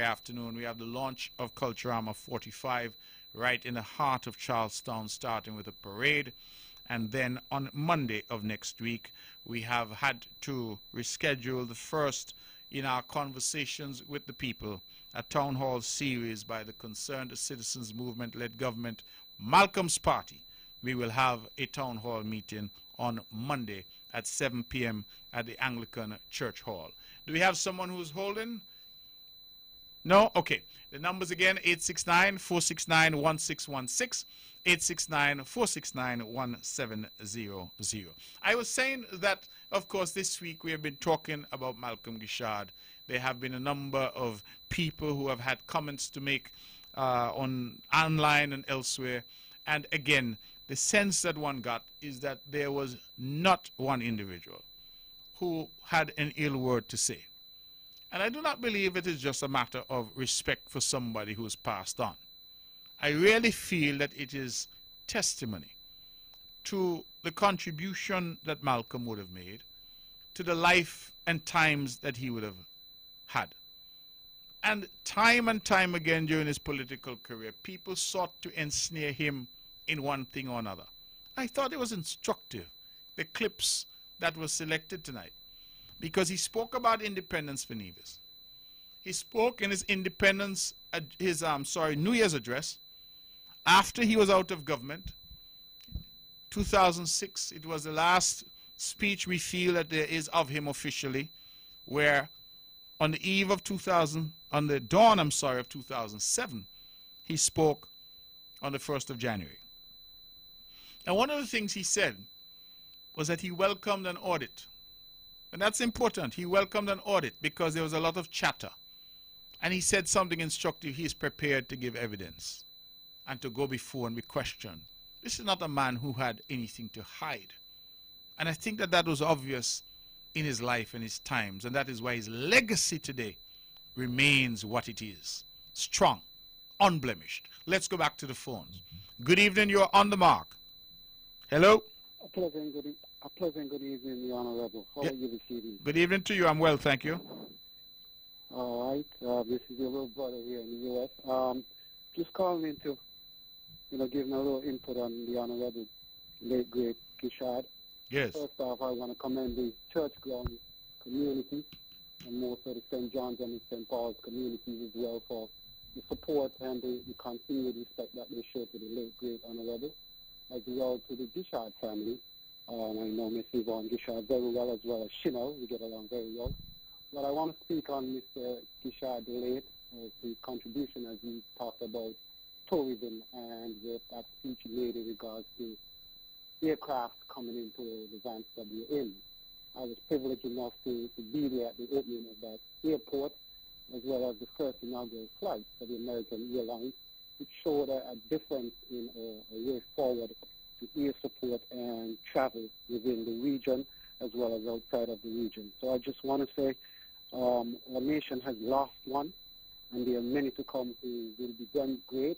Speaker 1: afternoon, we have the launch of Culturama 45 right in the heart of Charlestown, starting with a parade. And then on Monday of next week, we have had to reschedule the first in our Conversations with the People, a town hall series by the Concerned Citizens Movement-led government, Malcolm's Party. We will have a town hall meeting on Monday at 7 p.m. at the Anglican Church Hall. Do we have someone who's holding? No? Okay. The numbers again, 869-469-1616, 869-469-1700. I was saying that, of course, this week we have been talking about Malcolm Guichard. There have been a number of people who have had comments to make online and elsewhere. And again, the sense that one got is that there was not one individual who had an ill word to say. And I do not believe it is just a matter of respect for somebody who has passed on. I really feel that it is testimony to the contribution that Malcolm would have made, to the life and times that he would have had. And time again during his political career, people sought to ensnare him in one thing or another. I thought it was instructive, the clips that were selected tonight, because he spoke about independence for Nevis. He spoke in his New Year's address after he was out of government. 2006, it was the last speech we feel that there is of him officially, where on the eve of of 2007, he spoke on the 1st of January. And one of the things he said was that he welcomed an audit. And that's important. He welcomed an audit because there was a lot of chatter. And he said something instructive. He is prepared to give evidence and to go before and be questioned. This is not a man who had anything to hide. And I think that that was obvious in his life and his times. And that is why his legacy today remains what it is. Strong, unblemished. Let's go back to the phones. Good evening. You're on the mark. Hello?
Speaker 16: A pleasant good evening, the Honorable. How are you this evening?
Speaker 1: Good evening to you. I'm well, thank you.
Speaker 16: All right. This is your little brother here in the U.S. Just calling in to, giving a little input on the Honorable late, great Gishad.
Speaker 1: Yes.
Speaker 16: First off, I want to commend the church ground community and more so the St. John's and the St. Paul's communities as well for the support and the continued respect that they show to the late, great Honorable, as well to the Gishad family. I know Miss Yvonne Gishad very well, as well as Shino. We get along very well. But I want to speak on Mr. Gishad the late, the contribution as he talked about tourism and that speech he made in regards to aircraft coming into the Vance W Inn. I was privileged enough to be there at the opening of that airport, as well as the first inaugural flight for the American Airlines, which showed a difference in a way forward to air support and travel within the region as well as outside of the region. So I just want to say our nation has lost one, and there are many to come who will be done great,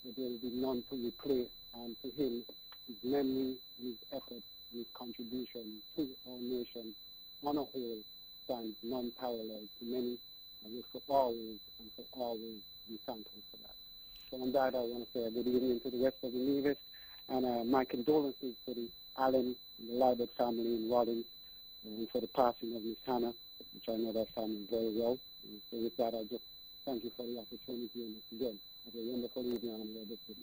Speaker 16: but there will be none to replace. And to him, his memory and his efforts and his contribution to our nation on a whole stands non-paralleled to many, and we will always be thankful for that. So on that, I want to say a good evening to the rest of the Nevis, and my condolences to the Allen and the Libert family in Rollins, and for the passing of Miss Hannah, which I know that family very well. And so with that, I just thank you for the opportunity, and again, have a wonderful evening on the other city.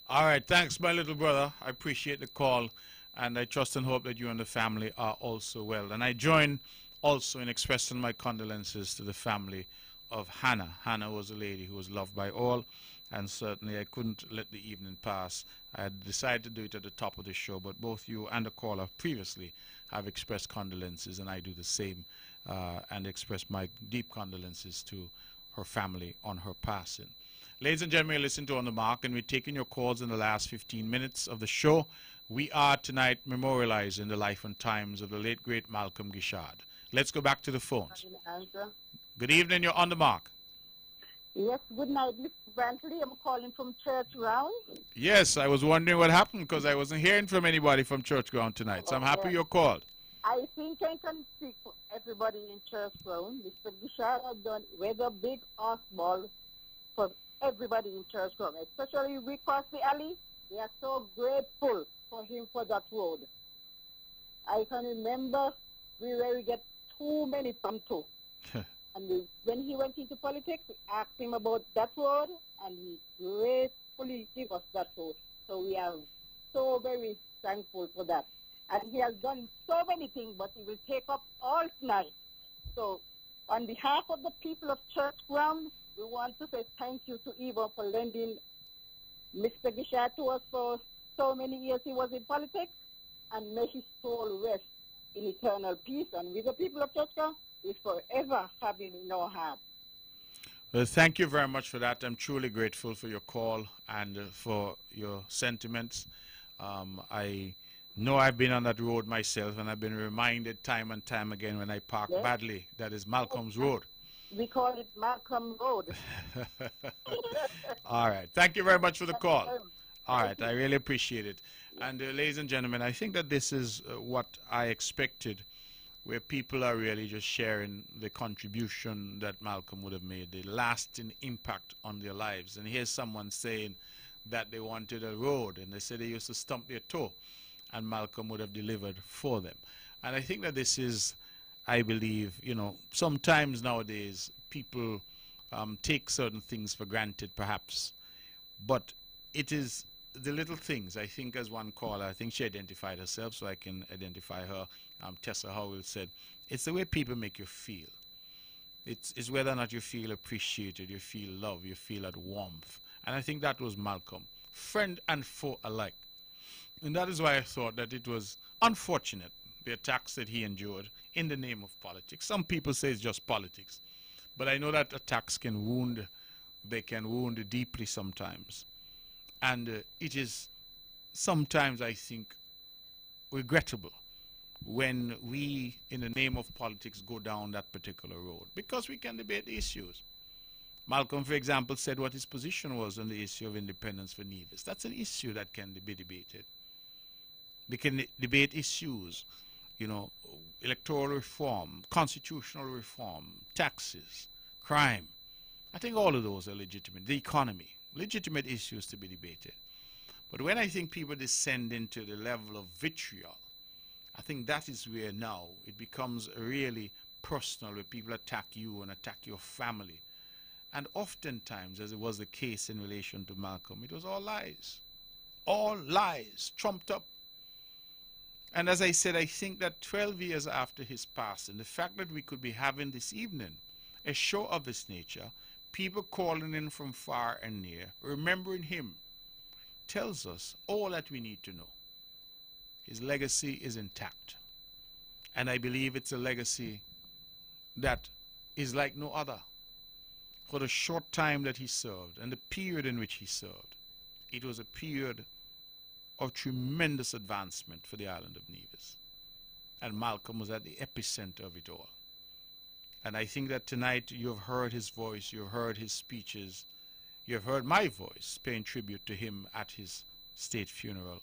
Speaker 1: All right, thanks, my little brother. I appreciate the call, and I trust and hope that you and the family are also well. And I join also in expressing my condolences to the family of Hannah. Hannah was a lady who was loved by all, and certainly I couldn't let the evening pass. I had decided to do it at the top of the show, but both you and the caller previously have expressed condolences, and I do the same, and express my deep condolences to her family on her passing. Ladies and gentlemen, listen to On the Mark, and we're taking your calls in the last 15 minutes of the show. We are tonight memorializing the life and times of the late, great Malcolm Gishad. Let's go back to the phones. Good evening, you're On the Mark.
Speaker 10: Yes, good night, Mr. Brantley. I'm calling from Church Ground.
Speaker 1: Yes, I was wondering what happened because I wasn't hearing from anybody from Church Ground tonight, so I'm happy you called.
Speaker 10: I think I can speak for everybody in Church Ground. Mr. Gishad has done a big ball for everybody in Church Ground, especially we cross the alley. We are so grateful for him for that road. I can remember we get too many Panto. And when he went into politics, we asked him about that road, and he gratefully gave us that road. So we are so very thankful for that. And he has done so many things, but he will take up all night. So on behalf of the people of Church Ground, we want to say thank you to Eva for lending Mr. Gishad to us for so many years he was in politics, and may his soul rest in eternal peace. And with the people of Church Ground, is forever having in our heart.
Speaker 1: Well, thank you very much for that. I'm truly grateful for your call and for your sentiments. I know I've been on that road myself, and I've been reminded time and time again when I park badly that is Malcolm's Road.
Speaker 10: We call it Malcolm Road.
Speaker 1: All right. Thank you very much for the call. All right. I really appreciate it. And ladies and gentlemen, I think that this is what I expected, where people are really just sharing the contribution that Malcolm would have made, the lasting impact on their lives. And here's someone saying that they wanted a road, and they said they used to stump their toe, and Malcolm would have delivered for them. And I think that this is, I believe, you know, sometimes nowadays people take certain things for granted, perhaps, but it is the little things. I think as one caller, I think she identified herself, so I can identify her. Tessa Howell said, it's the way people make you feel. It's whether or not you feel appreciated, you feel love, you feel that warmth. And I think that was Malcolm, friend and foe alike. And that is why I thought that it was unfortunate, the attacks that he endured in the name of politics. Some people say it's just politics, but I know that attacks can wound, they can wound deeply sometimes. And it is sometimes, I think, regrettable when we, in the name of politics, go down that particular road, because we can debate the issues. Malcolm, for example, said what his position was on the issue of independence for Nevis. That's an issue that can be debated. We can debate issues, you know, electoral reform, constitutional reform, taxes, crime. I think all of those are legitimate. The economy, legitimate issues to be debated. But when I think people descend into the level of vitriol, I think that is where now it becomes really personal, where people attack you and attack your family. And oftentimes, as it was the case in relation to Malcolm, it was all lies, trumped up. And as I said, I think that 12 years after his passing, the fact that we could be having this evening a show of this nature, people calling in from far and near, remembering him, tells us all that we need to know. His legacy is intact. And I believe it's a legacy that is like no other. For the short time that he served and the period in which he served, it was a period of tremendous advancement for the island of Nevis. And Malcolm was at the epicenter of it all. And I think that tonight you have heard his voice, you have heard his speeches, you have heard my voice paying tribute to him at his state funeral.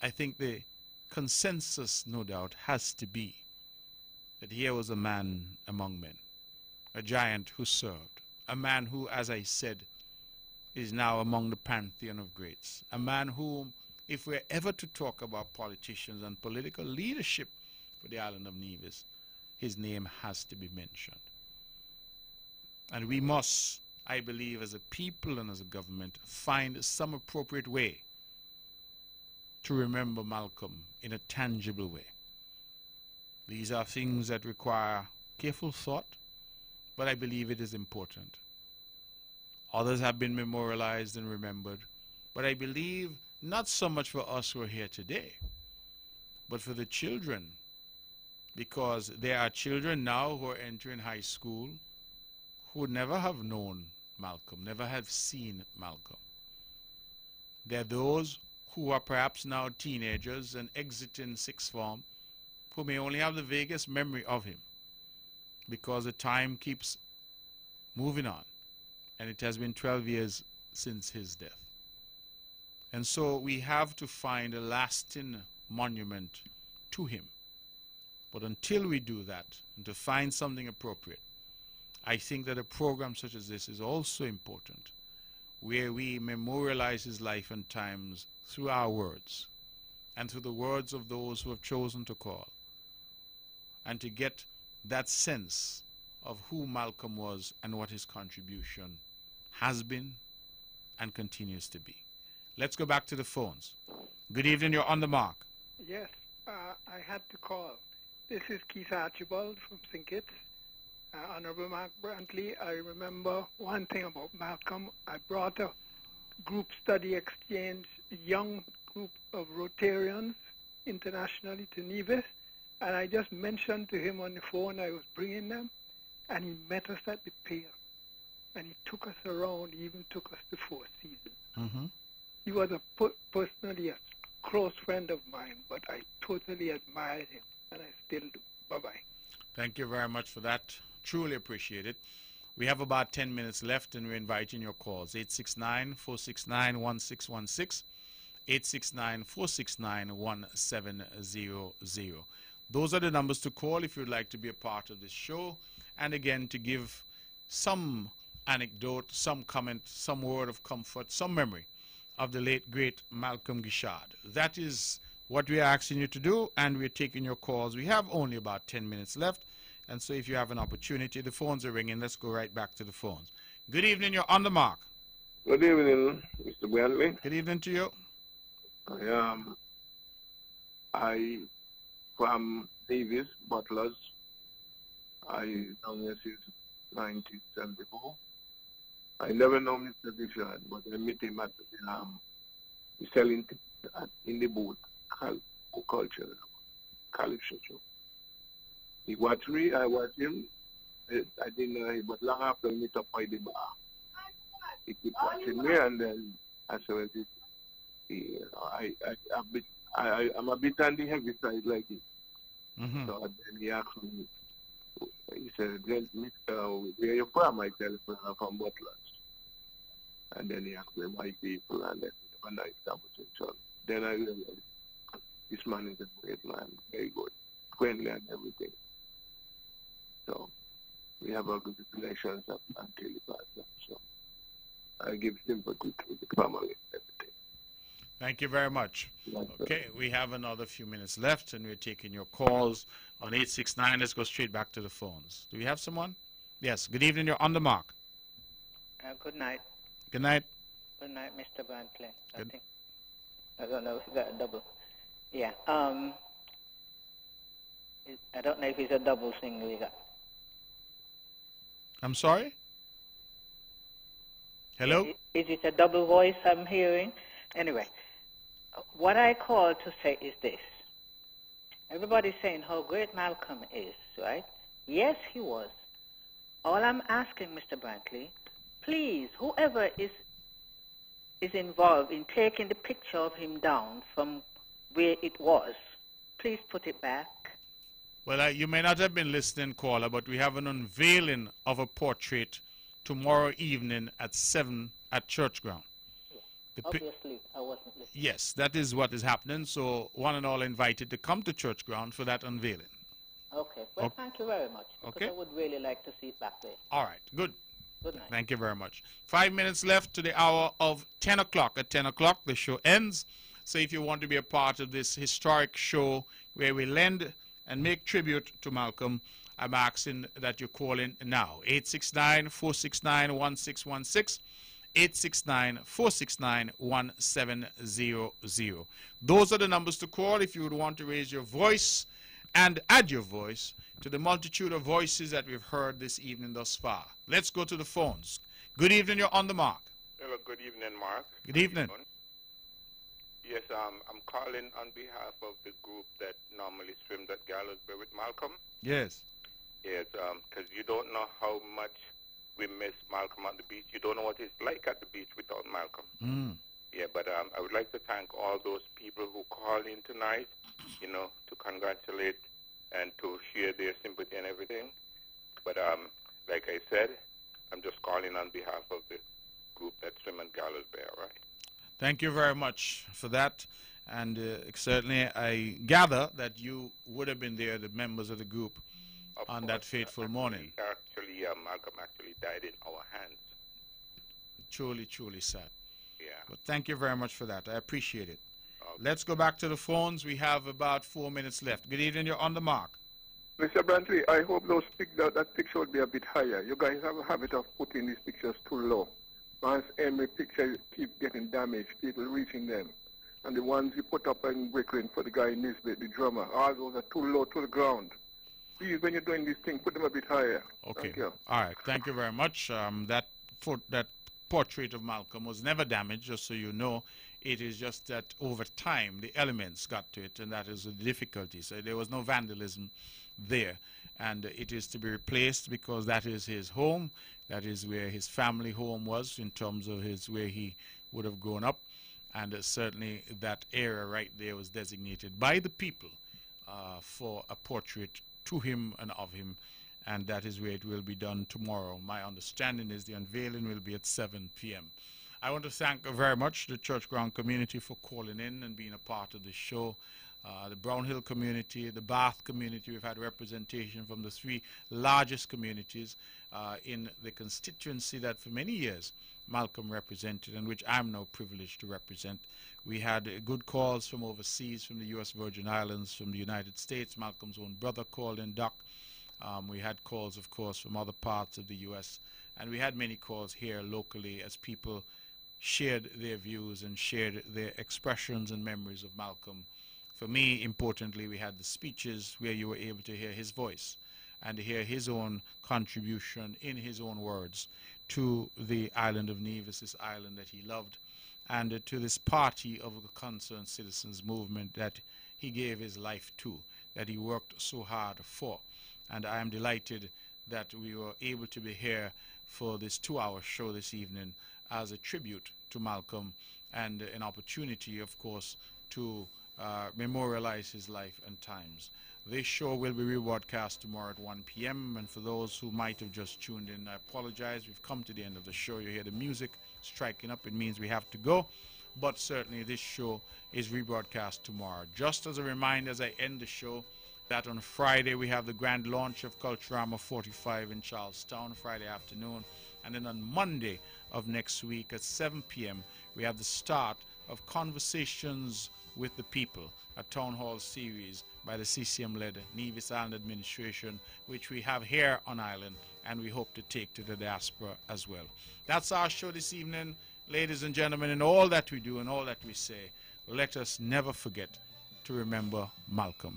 Speaker 1: I think the consensus, no doubt, has to be that here was a man among men, a giant who served, a man who, as I said, is now among the pantheon of greats, a man whom, if we're ever to talk about politicians and political leadership for the island of Nevis, his name has to be mentioned. And we must, I believe, as a people and as a government, find some appropriate way to remember Malcolm in a tangible way. These are things that require careful thought, but I believe it is important. Others have been memorialized and remembered, but I believe not so much for us who are here today, but for the children, because there are children now who are entering high school who would never have known Malcolm, never have seen Malcolm. There are those who are perhaps now teenagers and exiting sixth form who may only have the vaguest memory of him, because the time keeps moving on, and it has been 12 years since his death. And so we have to find a lasting monument to him. But until we do that, and to find something appropriate, I think that a program such as this is also important, where we memorialize his life and times through our words, and through the words of those who have chosen to call, and to get that sense of who Malcolm was and what his contribution has been and continues to be. Let's go back to the phones. Good evening, you're on the mark.
Speaker 17: Yes, I had to call. This is Keith Archibald from St. Kitts. Honorable Mark Brantley, I remember one thing about Malcolm. I brought a group study exchange, a young group of Rotarians internationally to Nevis, and I just mentioned to him on the phone I was bringing them, and he met us at the pier, and he took us around. He even took us to Four Seasons.
Speaker 1: Mm-hmm.
Speaker 17: He was personally a close friend of mine, but I totally admired him, and I still do. Bye-bye.
Speaker 1: Thank you very much for that, Truly appreciate it. We have about 10 minutes left, and we're inviting your calls. 869-469-1616, 869-469-1700. Those are the numbers to call if you'd like to be a part of this show. And again, to give some anecdote, some comment, some word of comfort, some memory of the late, great Malcolm Guichard. That is what we are asking you to do, and we're taking your calls. We have only about 10 minutes left, and so if you have an opportunity, the phones are ringing. Let's go right back to the phones. Good evening. You're on the mark.
Speaker 7: Good evening, Mr. Brantley.
Speaker 1: Good evening to you.
Speaker 7: I from Davis Butlers. I known here since 1974. I never know Mr. Guichard, but I met him at the selling in the booth, culture, Calypso show. He watched me, I watched him. I didn't know him, but long after we meet up by the bar, he kept watching me, and then I said, I'm a bit on the heavy side like it. So then he asked me, he said, where are you from? I tell him, I'm from Butlers. And then he asked me my people, and then a nice conversation. Then I realized this man is a great man, very good, friendly and everything. So we have a good relationship until he passed. So I give sympathy to the family and everything.
Speaker 1: Thank you very much. Okay, we have another few minutes left, and we're taking your calls on 869. Let's go straight back to the phones. Do we have someone? Yes. Good evening. You're on the mark.
Speaker 18: Good night.
Speaker 1: Good night.
Speaker 18: Good night, Mr. Brantley. I don't know if you got a double. Yeah. I don't know if it's a double single you got.
Speaker 1: I'm sorry? Hello?
Speaker 18: Is it a double voice I'm hearing? Anyway, what I call to say is this. Everybody's saying how great Malcolm is, right? Yes, he was. All I'm asking, Mr. Brantley, please, whoever is involved in taking the picture of him down from where it was, please put it back.
Speaker 1: Well, you may not have been listening, caller, but we have an unveiling of a portrait tomorrow evening at 7 at Church Ground.
Speaker 18: Obviously, I wasn't listening.
Speaker 1: Yes, that is what is happening. So one and all invited to come to Church Ground for that unveiling.
Speaker 18: Okay. Well, thank you very much. Because I would really like to see it back there.
Speaker 1: All right. Good.
Speaker 18: Good night.
Speaker 1: Thank you very much. 5 minutes left to the hour of 10 o'clock. At 10 o'clock, the show ends. So if you want to be a part of this historic show where we lend and make tribute to Malcolm, I'm asking that you call in now. 869-469-1616. 869-469-1700. Those are the numbers to call if you would want to raise your voice and add your voice to the multitude of voices that we've heard this evening thus far. Let's go to the phones. Good evening, you're on the mark.
Speaker 5: Hello, good evening, Mark.
Speaker 1: Good evening.
Speaker 5: Yes, I'm calling on behalf of the group that normally swims at Gallows Bay with Malcolm.
Speaker 1: Yes.
Speaker 5: Yes, because you don't know how much we miss Malcolm at the beach. You don't know what it's like at the beach without Malcolm. Yeah, but I would like to thank all those people who called in tonight, you know, to congratulate and to share their sympathy and everything. But like I said, I'm just calling on behalf of the group that swim at Gallows Bay, all right?
Speaker 1: Thank you very much for that. And certainly I gather that you would have been there, the members of the group, on that fateful morning.
Speaker 5: Actually, Malcolm actually died in our hands.
Speaker 1: Truly, truly sad.
Speaker 5: Yeah.
Speaker 1: But thank you very much for that. I appreciate it. Let's go back to the phones. We have about 4 minutes left. Good evening. You're on the mark.
Speaker 7: Mr. Brantley, I hope that picture would be a bit higher. You guys have a habit of putting these pictures too low. Once every picture keep getting damaged, people reaching them. And the ones you put up in Brooklyn for the guy Nisbet, the drummer, all those are too low to the ground. Please, when you're doing this thing, put them a bit higher.
Speaker 1: Okay.
Speaker 7: Thank you.
Speaker 1: All right. Thank you very much. That portrait of Malcolm was never damaged, just so you know. It is just that over time, the elements got to it, and that is the difficulty. So there was no vandalism there. And it is to be replaced because that is his home. That is where his family home was in terms of where he would have grown up. And certainly that area right there was designated by the people for a portrait to him and of him. and that is where it will be done tomorrow. My understanding is the unveiling will be at 7 p.m. I want to thank very much the Church Ground community for calling in and being a part of this show. The Brown Hill community, the Bath community, we've had representation from the 3 largest communities in the constituency that for many years Malcolm represented and which I'm now privileged to represent. We had good calls from overseas, from the U.S. Virgin Islands, from the United States. Malcolm's own brother called in, Doc. We had calls, of course, from other parts of the U.S. And we had many calls here locally as people shared their views and shared their expressions and memories of Malcolm. For me, importantly, we had the speeches where you were able to hear his voice and to hear his own contribution in his own words to the island of Nevis, this island that he loved, and to this party of the concerned citizens movement that he gave his life to, that he worked so hard for. And I am delighted that we were able to be here for this 2-hour show this evening as a tribute to Malcolm and an opportunity, of course, to memorialize his life and times. This show will be rebroadcast tomorrow at 1 p.m. And for those who might have just tuned in, I apologize. We've come to the end of the show. You hear the music striking up. It means we have to go. But certainly this show is rebroadcast tomorrow. Just as a reminder as I end the show, that on Friday we have the grand launch of Culturama 45 in Charlestown, Friday afternoon. And then on Monday of next week at 7 p.m. we have the start of Conversations with the People, a town hall series by the CCM-led Nevis Island Administration, which we have here on island and we hope to take to the diaspora as well. That's our show this evening. Ladies and gentlemen, in all that we do and all that we say, let us never forget to remember Malcolm.